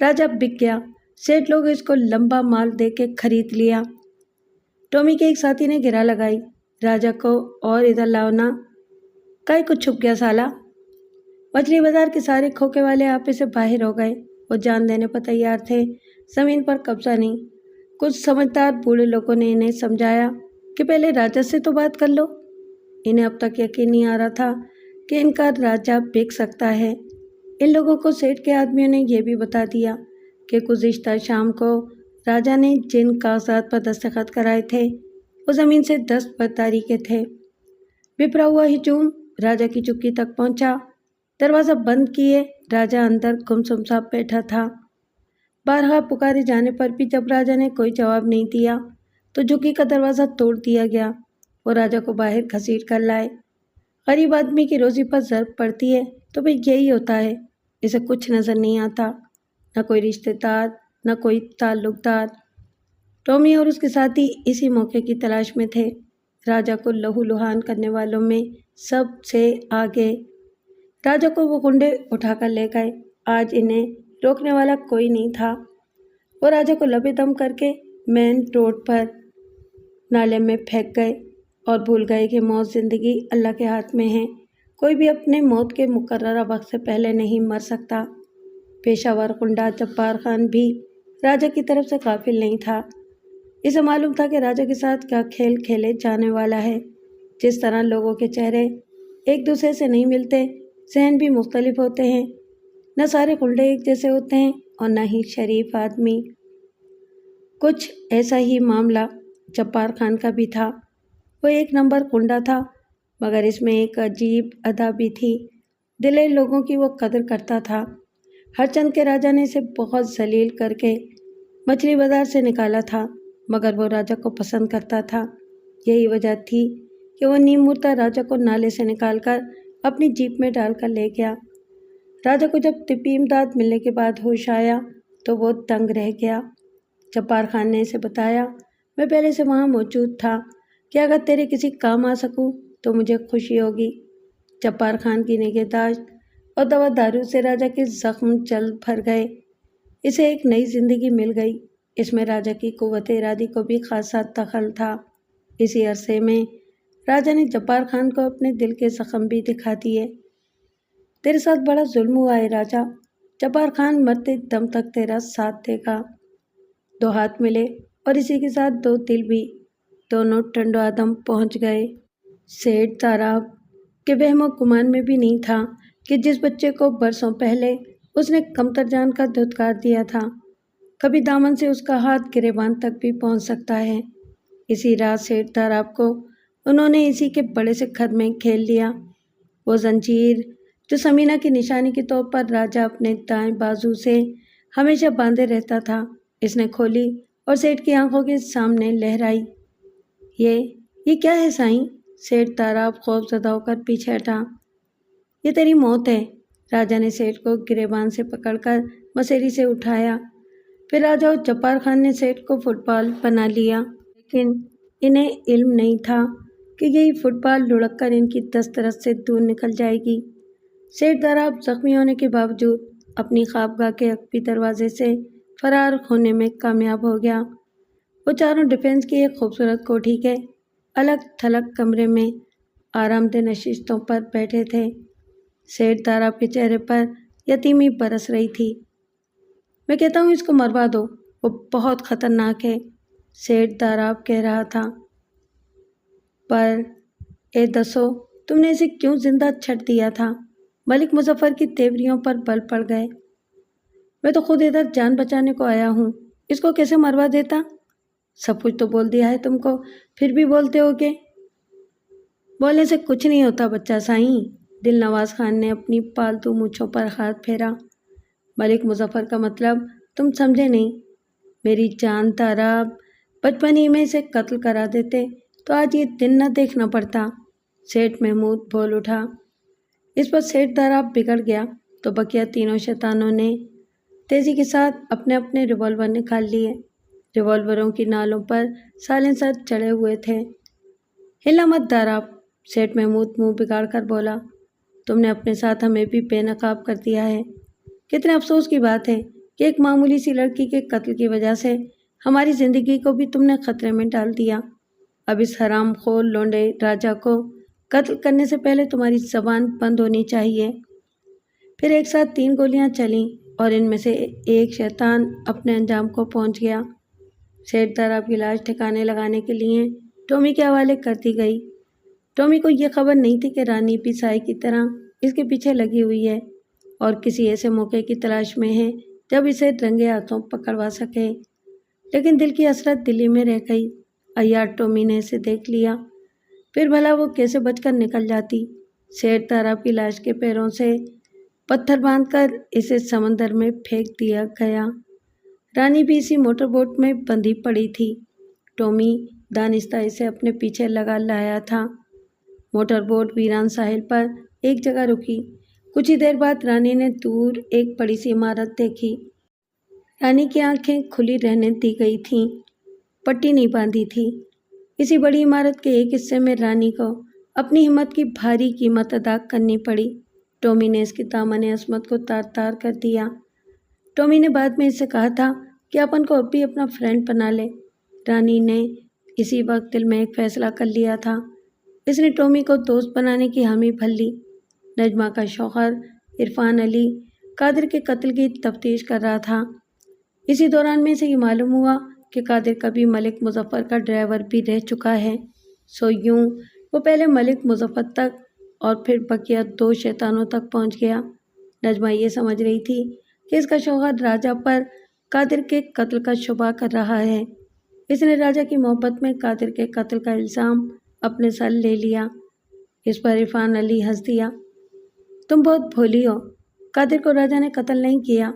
راجا بک گیا۔ سیٹ لوگ اس کو لمبا مال دے کے خرید لیا۔ ٹومی کے ایک ساتھی نے گرا لگائی، راجا کو اور ادھر لاؤ نا، کائی کو چھپ گیا سالا۔ مچھلی بازار کے سارے کھوکے والے آپے سے باہر ہو گئے۔ وہ جان دینے پر تیار تھے، زمین پر قبضہ نہیں۔ کچھ سمجھدار بوڑھے لوگوں نے انہیں سمجھایا کہ پہلے راجا سے تو بات کر لو۔ انہیں اب تک یقین نہیں آ رہا تھا کہ ان کا راجا بک سکتا ہے۔ ان لوگوں کو سیٹ کے آدمیوں نے یہ بھی بتا دیا کہ گزشتہ شام کو راجا نے جن کاغذات پر دستخط کرائے تھے وہ زمین سے دستبرداری کے تھے۔ بپھرا ہوا ہجوم راجا کی چکی تک پہنچا۔ دروازہ بند کیے راجا اندر گمسم سا بیٹھا تھا۔ بارہا پکارے جانے پر بھی جب راجا نے کوئی جواب نہیں دیا تو جھکی کا دروازہ توڑ دیا گیا۔ وہ راجا کو باہر گھسیٹ کر لائے۔ غریب آدمی کی روزی پر ضرب پڑتی ہے تو بھئی یہی ہوتا ہے، اسے کچھ نظر نہیں آتا، نہ کوئی رشتہ دار نہ کوئی تعلق دار۔ ٹومی اور اس کے ساتھی اسی موقع کی تلاش میں تھے۔ راجا کو لہو لہان کرنے والوں میں سب سے آگے۔ راجا کو وہ گنڈے اٹھا کر لے گئے۔ آج انہیں روکنے والا کوئی نہیں تھا۔ وہ راجا کو لبے دم کر کے مین روڈ پر نالے میں پھینک گئے اور بھول گئے کہ موت زندگی اللہ کے ہاتھ میں ہے۔ کوئی بھی اپنے موت کے مقررہ وقت سے پہلے نہیں مر سکتا۔ پیشہ ور گنڈا جبار خان بھی راجا کی طرف سے غافل نہیں تھا۔ اسے معلوم تھا کہ راجا کے ساتھ کیا کھیل کھیلے جانے والا ہے۔ جس طرح لوگوں کے چہرے ایک دوسرے سے نہیں ملتے، ذہن بھی مختلف ہوتے ہیں۔ نہ سارے گنڈے ایک جیسے ہوتے ہیں اور نہ ہی شریف آدمی۔ کچھ ایسا ہی معاملہ جبار خان کا بھی تھا۔ وہ ایک نمبر گنڈا تھا، مگر اس میں ایک عجیب ادا بھی تھی۔ دلیر لوگوں کی وہ قدر کرتا تھا۔ ہر چند کے راجا نے اسے بہت ذلیل کر کے مچھلی بازار سے نکالا تھا، مگر وہ راجا کو پسند کرتا تھا۔ یہی وجہ تھی کہ وہ نیم مردہ راجا کو نالے سے نکال کر اپنی جیپ میں ڈال کر لے گیا۔ راجا کو جب طبی امداد ملنے کے بعد ہوش آیا تو وہ دنگ رہ گیا۔ جبار خان نے اسے بتایا، میں پہلے سے وہاں موجود تھا کہ اگر تیرے کسی کام آ سکوں تو مجھے خوشی ہوگی۔ جبار خان کی نگہداشت اور دوا دارو سے راجا کے زخم جلد بھر گئے۔ اسے ایک نئی زندگی مل گئی۔ اس میں راجا کی قوت ارادی کو بھی خاصا دخل تھا۔ اسی عرصے میں راجا نے جبار خان کو اپنے دل کے زخم بھی دکھا دیے۔ تیرے ساتھ بڑا ظلم ہوا ہے راجا، جبار خان مرتے دم تک تیرا ساتھ دے گا۔ دو ہاتھ ملے اور اسی کے ساتھ دو دل بھی، دونوں ٹنڈو آدم پہنچ گئے۔ سیٹھ تاراب کے وہم و گمان میں بھی نہیں تھا کہ جس بچے کو برسوں پہلے اس نے کمتر جان کا دھتکار دیا تھا، کبھی دامن سے اس کا ہاتھ گریبان تک بھی پہنچ سکتا ہے۔ اسی رات سیٹھ تاراب کو انہوں نے اسی کے بڑے سے گھر میں کھیل لیا۔ وہ زنجیر جو سمینہ کی نشانی کے طور پر راجا اپنے دائیں بازو سے ہمیشہ باندھے رہتا تھا، اس نے کھولی اور سیٹھ کی آنکھوں کے سامنے لہرائی۔ یہ کیا ہے سائیں؟ سیٹھ تاراب خوف زدہ ہو کر پیچھے ہٹا۔ یہ تیری موت ہے۔ راجا نے سیٹھ کو گریبان سے پکڑ کر مسیری سے اٹھایا۔ پھر راجا اور جبار خان نے سیٹھ کو فٹ بال بنا لیا، لیکن انہیں علم نہیں تھا کہ یہی فٹ بال لڑک کر ان کی دسترس سے دور نکل جائے گی۔ سیٹھ تاراب زخمی ہونے کے باوجود اپنی خوابگاہ کے عقبی دروازے سے فرار ہونے میں کامیاب ہو گیا۔ وہ چاروں ڈیفنس کی ایک خوبصورت کوٹھی کے الگ تھلگ کمرے میں آرام دہ نشستوں پر بیٹھے تھے۔ سیٹھ تاراب کے چہرے پر یتیمی برس رہی تھی۔ میں کہتا ہوں اس کو مروا دو، وہ بہت خطرناک ہے، سیٹھ داراب کہہ رہا تھا۔ پر اے دسو، تم نے اسے کیوں زندہ چھٹ دیا تھا؟ ملک مظفر کی تیوریوں پر بل پڑ گئے۔ میں تو خود ادھر جان بچانے کو آیا ہوں، اس کو کیسے مروا دیتا؟ سب کچھ تو بول دیا ہے تم کو، پھر بھی بولتے ہو کہ؟ بولنے سے کچھ نہیں ہوتا بچہ سائیں، دل نواز خان نے اپنی پالتو مونچھوں پر ہاتھ پھیرا۔ ملک مظفر کا مطلب تم سمجھے نہیں۔ میری جان تاراب، بچپن ہی میں اسے قتل کرا دیتے تو آج یہ دن نہ دیکھنا پڑتا۔ سیٹھ محمود بول اٹھا۔ اس پر سیٹھ داراب بگڑ گیا تو بقیہ تینوں شیطانوں نے تیزی کے ساتھ اپنے اپنے ریوالور نکال لیے۔ ریوالوروں کی نالوں پر سائلنسر چڑھے ہوئے تھے۔ ہلا مت داراب، سیٹھ محمود منہ بگاڑ کر بولا، تم نے اپنے ساتھ ہمیں بھی بے نقاب کر دیا ہے۔ کتنے افسوس کی بات ہے کہ ایک معمولی سی لڑکی کے قتل کی وجہ سے ہماری زندگی کو بھی تم نے خطرے میں ڈال دیا۔ اب اس حرام خور لونڈے راجا کو قتل کرنے سے پہلے تمہاری زبان بند ہونی چاہیے۔ پھر ایک ساتھ 3 گولیاں چلیں اور ان میں سے ایک شیطان اپنے انجام کو پہنچ گیا۔ سیٹھ داراب کی لاش ٹھکانے لگانے کے لیے ٹومی کے حوالے کر دی گئی۔ ٹومی کو یہ خبر نہیں تھی کہ رانی بھی سائے کی طرح اس کے پیچھے لگی ہوئی ہے اور کسی ایسے موقع کی تلاش میں ہے جب اسے رنگے ہاتھوں پکڑوا سکے۔ لیکن دل کی حسرت دلی میں رہ گئی۔ عیار ٹومی نے اسے دیکھ لیا، پھر بھلا وہ کیسے بچ کر نکل جاتی؟ سیٹھ داراب کی لاش کے پیروں سے پتھر باندھ کر اسے سمندر میں پھینک دیا گیا۔ رانی بھی اسی موٹر بوٹ میں بندھی پڑی تھی۔ ٹومی دانستہ اسے اپنے پیچھے لگا لایا تھا۔ موٹر بوٹ ویران ساحل پر ایک جگہ رکی۔ کچھ ہی دیر بعد رانی نے دور ایک بڑی سی عمارت دیکھی۔ رانی کی آنکھیں کھلی رہنے دی گئی تھیں، پٹی نہیں باندھی تھی۔ اسی بڑی عمارت کے ایک حصے میں رانی کو اپنی ہمت کی بھاری قیمت ادا کرنی پڑی۔ ٹومی نے اس کی دامن عصمت کو تار تار کر دیا۔ ٹومی نے بعد میں اس سے کہا تھا کہ اپن کو اب بھی اپنا فرینڈ بنا لے۔ رانی نے اسی وقت دل میں ایک فیصلہ کر لیا تھا۔ اس نے ٹومی کو دوست بنانے کی حامی بھر لی۔ نجمہ کا شوہر عرفان علی قادر کے قتل کی تفتیش کر رہا تھا۔ اسی دوران میں اسے یہ معلوم ہوا کہ قادر کبھی ملک مظفر کا ڈرائیور بھی رہ چکا ہے۔ سو یوں وہ پہلے ملک مظفر تک اور پھر بقیہ 2 شیطانوں تک پہنچ گیا۔ نجمہ یہ سمجھ رہی تھی کہ اس کا شوہر راجہ پر قادر کے قتل کا شبہ کر رہا ہے۔ اس نے راجہ کی محبت میں قادر کے قتل کا الزام اپنے سر لے لیا۔ اس پر عرفان علی ہنس دیا۔ تم بہت بھولی ہو، قادر کو راجہ نے قتل نہیں کیا۔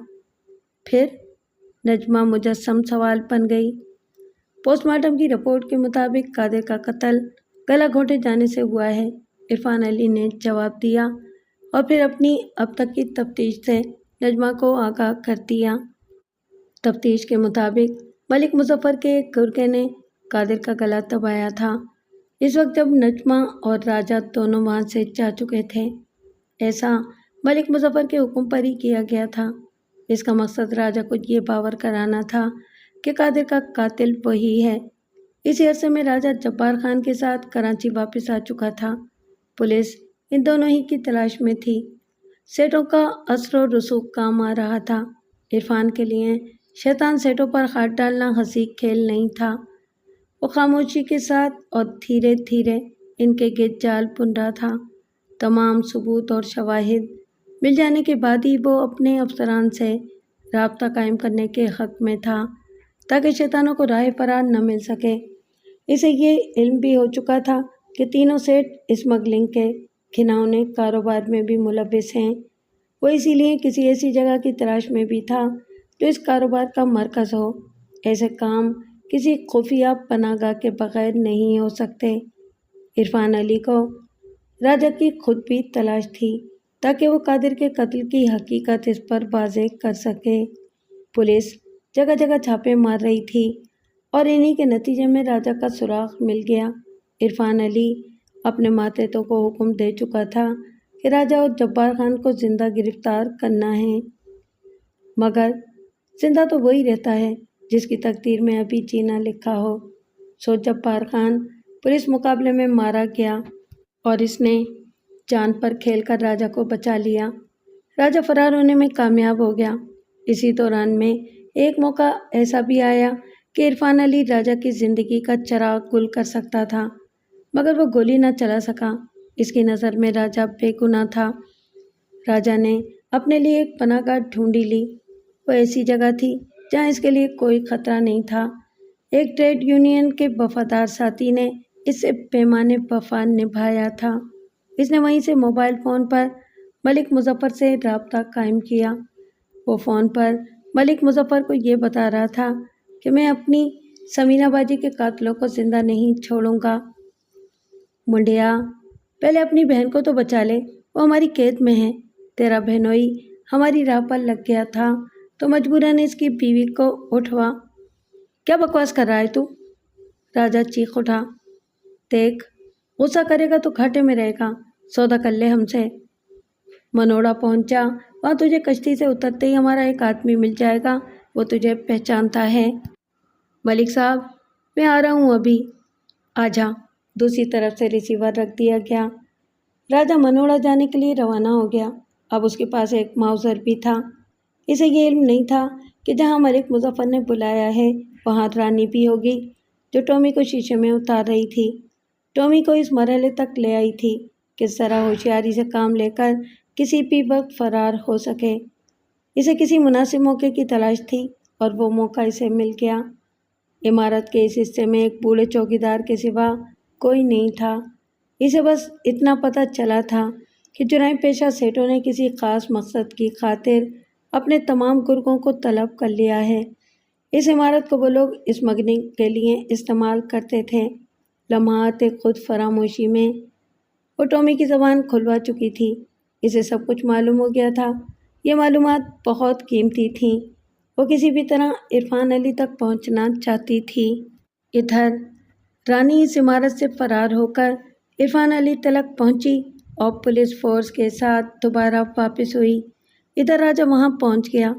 پھر؟ نجمہ مجسم سوال بن گئی۔ پوسٹ مارٹم کی رپورٹ کے مطابق قادر کا قتل گلا گھونٹے جانے سے ہوا ہے، عرفان علی نے جواب دیا اور پھر اپنی اب تک کی تفتیش سے نجمہ کو آگاہ کر دیا۔ تفتیش کے مطابق ملک مظفر کے ایک گرگے نے قادر کا گلا دبایا تھا، اس وقت جب نجمہ اور راجہ دونوں وہاں سے جا چکے تھے۔ ایسا ملک مظفر کے حکم پر ہی کیا گیا تھا۔ اس کا مقصد راجہ کو یہ باور کرانا تھا کہ قادر کا قاتل وہی ہے۔ اسی عرصے میں راجہ جبار خان کے ساتھ کراچی واپس آ چکا تھا۔ پولیس ان دونوں ہی کی تلاش میں تھی۔ سیٹوں کا اثر و رسوخ کام آ رہا تھا۔ عرفان کے لیے شیطان سیٹوں پر ہاتھ ڈالنا ہنسی کھیل نہیں تھا۔ وہ خاموشی کے ساتھ اور دھیرے دھیرے ان کے گرد جال بن رہا تھا۔ تمام ثبوت اور شواہد مل جانے کے بعد ہی وہ اپنے افسران سے رابطہ قائم کرنے کے حق میں تھا تاکہ شیطانوں کو راہ فرار نہ مل سکے۔ اسے یہ علم بھی ہو چکا تھا کہ تینوں سیٹ اسمگلنگ کے گھناؤنے کاروبار میں بھی ملوث ہیں۔ وہ اسی لیے کسی ایسی جگہ کی تلاش میں بھی تھا جو اس کاروبار کا مرکز ہو۔ ایسے کام کسی خفیہ پناہ گاہ کے بغیر نہیں ہو سکتے۔ عرفان علی کو راجہ کی خود بھی تلاش تھی تاکہ وہ قادر کے قتل کی حقیقت اس پر واضح کر سکے۔ پولیس جگہ جگہ چھاپے مار رہی تھی اور انہی کے نتیجے میں راجہ کا سراغ مل گیا۔ عرفان علی اپنے ماتحتوں کو حکم دے چکا تھا کہ راجہ اور جبار خان کو زندہ گرفتار کرنا ہے، مگر زندہ تو وہی رہتا ہے جس کی تقدیر میں ابھی جینا لکھا ہو۔ سو جبار خان پولیس مقابلے میں مارا گیا اور اس نے جان پر کھیل کر راجہ کو بچا لیا۔ راجہ فرار ہونے میں کامیاب ہو گیا۔ اسی دوران میں ایک موقع ایسا بھی آیا کہ عرفان علی راجہ کی زندگی کا چراغ گل کر سکتا تھا، مگر وہ گولی نہ چلا سکا۔ اس کی نظر میں راجہ بے گناہ تھا۔ راجہ نے اپنے لیے ایک پناہ گاہ ڈھونڈی لی۔ وہ ایسی جگہ تھی جہاں اس کے لیے کوئی خطرہ نہیں تھا۔ ایک ٹریڈ یونین کے وفادار ساتھی نے اس سے پیمانے وفا نبھایا تھا۔ اس نے وہیں سے موبائل فون پر ملک مظفر سے رابطہ قائم کیا۔ وہ فون پر ملک مظفر کو یہ بتا رہا تھا کہ میں اپنی سمینہ باجی کے قاتلوں کو زندہ نہیں چھوڑوں گا۔ منڈیا، پہلے اپنی بہن کو تو بچا لے، وہ ہماری قید میں ہے۔ تیرا بہنوئی ہماری راہ پر لگ گیا تھا تو مجبوراً اس کی بیوی کو اٹھوا۔ کیا بکواس کر رہا ہے تو؟ راجہ چیخ اٹھا۔ دیکھ، غصہ کرے گا تو گھاٹے میں رہے گا، سودا کر لے ہم سے۔ منوڑا پہنچا، وہاں تجھے کشتی سے اترتے ہی ہمارا ایک آدمی مل جائے گا، وہ تجھے پہچانتا ہے۔ ملک صاحب، میں آ رہا ہوں ابھی، آ جا۔ دوسری طرف سے ریسیور رکھ دیا گیا۔ راجہ منوڑا جانے کے لیے روانہ ہو گیا۔ اب اس کے پاس ایک ماؤزر بھی تھا۔ اسے یہ علم نہیں تھا کہ جہاں ملک مظفر نے بلایا ہے وہاں رانی بھی ہوگی، جو ٹومی کو شیشے میں اتار رہی تھی۔ ٹومی کو اس مرحلے تک لے آئی تھی کہ ذرا ہوشیاری سے کام لے کر کسی بھی وقت فرار ہو سکے۔ اسے کسی مناسب موقع کی تلاش تھی اور وہ موقع اسے مل گیا۔ عمارت کے اس حصے میں ایک بوڑھے چوکیدار کے سوا کوئی نہیں تھا۔ اسے بس اتنا پتہ چلا تھا کہ جرائم پیشہ سیٹوں نے کسی خاص مقصد کی خاطر اپنے تمام گرگوں کو طلب کر لیا ہے۔ اس عمارت کو وہ لوگ اسمگلنگ کے لیے استعمال کرتے تھے۔ لمحات خود فراموشی میں وہ ٹومی کی زبان کھلوا چکی تھی۔ اسے سب کچھ معلوم ہو گیا تھا۔ یہ معلومات بہت قیمتی تھیں۔ وہ کسی بھی طرح عرفان علی تک پہنچنا چاہتی تھی۔ ادھر رانی اس عمارت سے فرار ہو کر عرفان علی تلک پہنچی اور پولیس فورس کے ساتھ دوبارہ واپس ہوئی۔ ادھر راجہ وہاں پہنچ گیا۔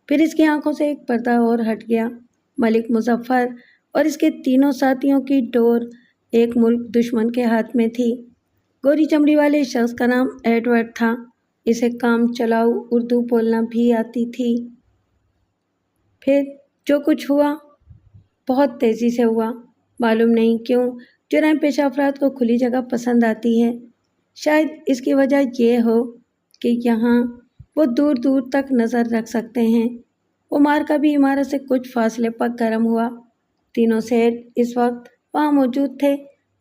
پھر اس کی آنکھوں سے ایک پردہ اور ہٹ گیا۔ ملک مظفر اور اس کے تینوں ساتھیوں کی ڈور ایک ملک دشمن کے ہاتھ میں تھی۔ گوری چمڑی والے شخص کا نام ایڈورڈ تھا۔ اسے کام چلاؤ اردو بولنا بھی آتی تھی۔ پھر جو کچھ ہوا بہت تیزی سے ہوا۔ معلوم نہیں کیوں جرائم پیشہ افراد کو کھلی جگہ پسند آتی ہے۔ شاید اس کی وجہ یہ ہو کہ یہاں وہ دور دور تک نظر رکھ سکتے ہیں۔ وہ مارکا بھی عمارت سے کچھ فاصلے پر گرم ہوا۔ تینوں سیٹ اس وقت وہاں موجود تھے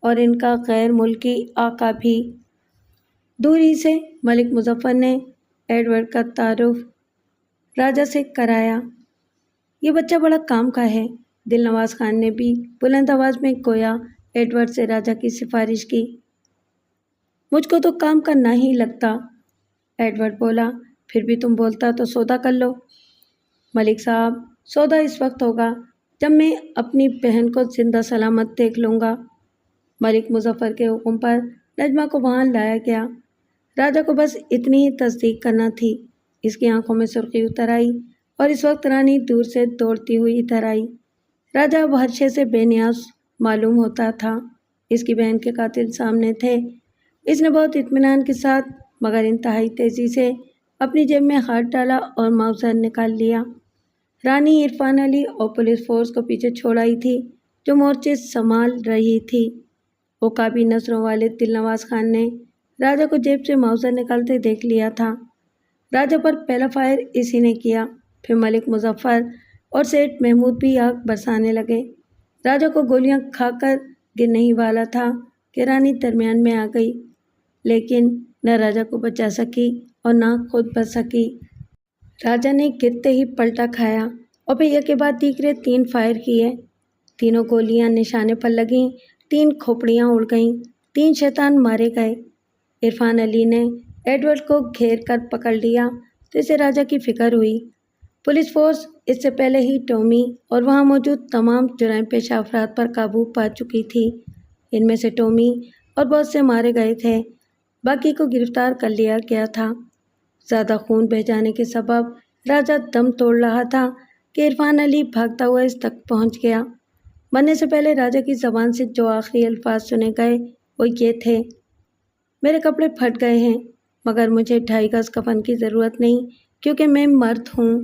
اور ان کا غیر ملکی آقا بھی۔ دوری سے ملک مظفر نے ایڈورڈ کا تعارف راجہ سے کرایا۔ یہ بچہ بڑا کام کا ہے۔ دل نواز خان نے بھی بلند آواز میں گویا ایڈورڈ سے راجہ کی سفارش کی۔ مجھ کو تو کام کا نہ ہی لگتا، ایڈورڈ بولا۔ پھر بھی تم بولتا تو سودا کر لو۔ ملک صاحب، سودا اس وقت ہوگا جب میں اپنی بہن کو زندہ سلامت دیکھ لوں گا۔ ملک مظفر کے حکم پر نجمہ کو وہاں لایا گیا۔ راجہ کو بس اتنی ہی تصدیق کرنا تھی۔ اس کی آنکھوں میں سرخی اتر آئی اور اس وقت رانی دور سے دوڑتی ہوئی ادھر آئی۔ راجہ اب ہر شے سے بے نیاز معلوم ہوتا تھا۔ اس کی بہن کے قاتل سامنے تھے۔ اس نے بہت اطمینان کے ساتھ مگر انتہائی تیزی سے اپنی جیب میں ہاتھ ڈالا اور ماؤزر نکال لیا۔ رانی عرفان علی اور پولیس فورس کو پیچھے چھوڑ آئی تھی جو مورچے سنبھال رہی تھی۔ عقابی نظروں والے دل نواز خان نے راجہ کو جیب سے ماؤزر نکالتے دیکھ لیا تھا۔ راجہ پر پہلا فائر اسی نے کیا۔ پھر ملک مظفر اور سیٹ محمود بھی آگ برسانے لگے۔ راجہ کو گولیاں کھا کر گرنے ہی والا تھا کہ رانی درمیان میں آ گئی، لیکن نہ راجہ کو بچا سکی اور نہ خود بچ سکی۔ راجہ نے گرتے ہی پلٹا کھایا اور پھر یک کے بعد دیگرے 3 فائر کیے۔ تینوں گولیاں نشانے پر لگیں، 3 کھوپڑیاں اڑ گئیں، 3 شیطان مارے گئے۔ عرفان علی نے ایڈورڈ کو گھیر کر پکڑ لیا تو اسے راجہ کی فکر ہوئی۔ پولیس فورس اس سے پہلے ہی ٹومی اور وہاں موجود تمام جرائم پیشہ افراد پر قابو پا چکی تھی۔ ان میں سے ٹومی اور بہت سے مارے گئے تھے، باقی کو گرفتار کر لیا گیا تھا۔ زیادہ خون بہہ جانے کے سبب راجہ دم توڑ رہا تھا کہ عرفان علی بھاگتا ہوا اس تک پہنچ گیا۔ مرنے سے پہلے راجہ کی زبان سے جو آخری الفاظ سنے گئے وہ یہ تھے: میرے کپڑے پھٹ گئے ہیں مگر مجھے 2.5 گز کفن کی ضرورت نہیں کیونکہ میں مرد ہوں۔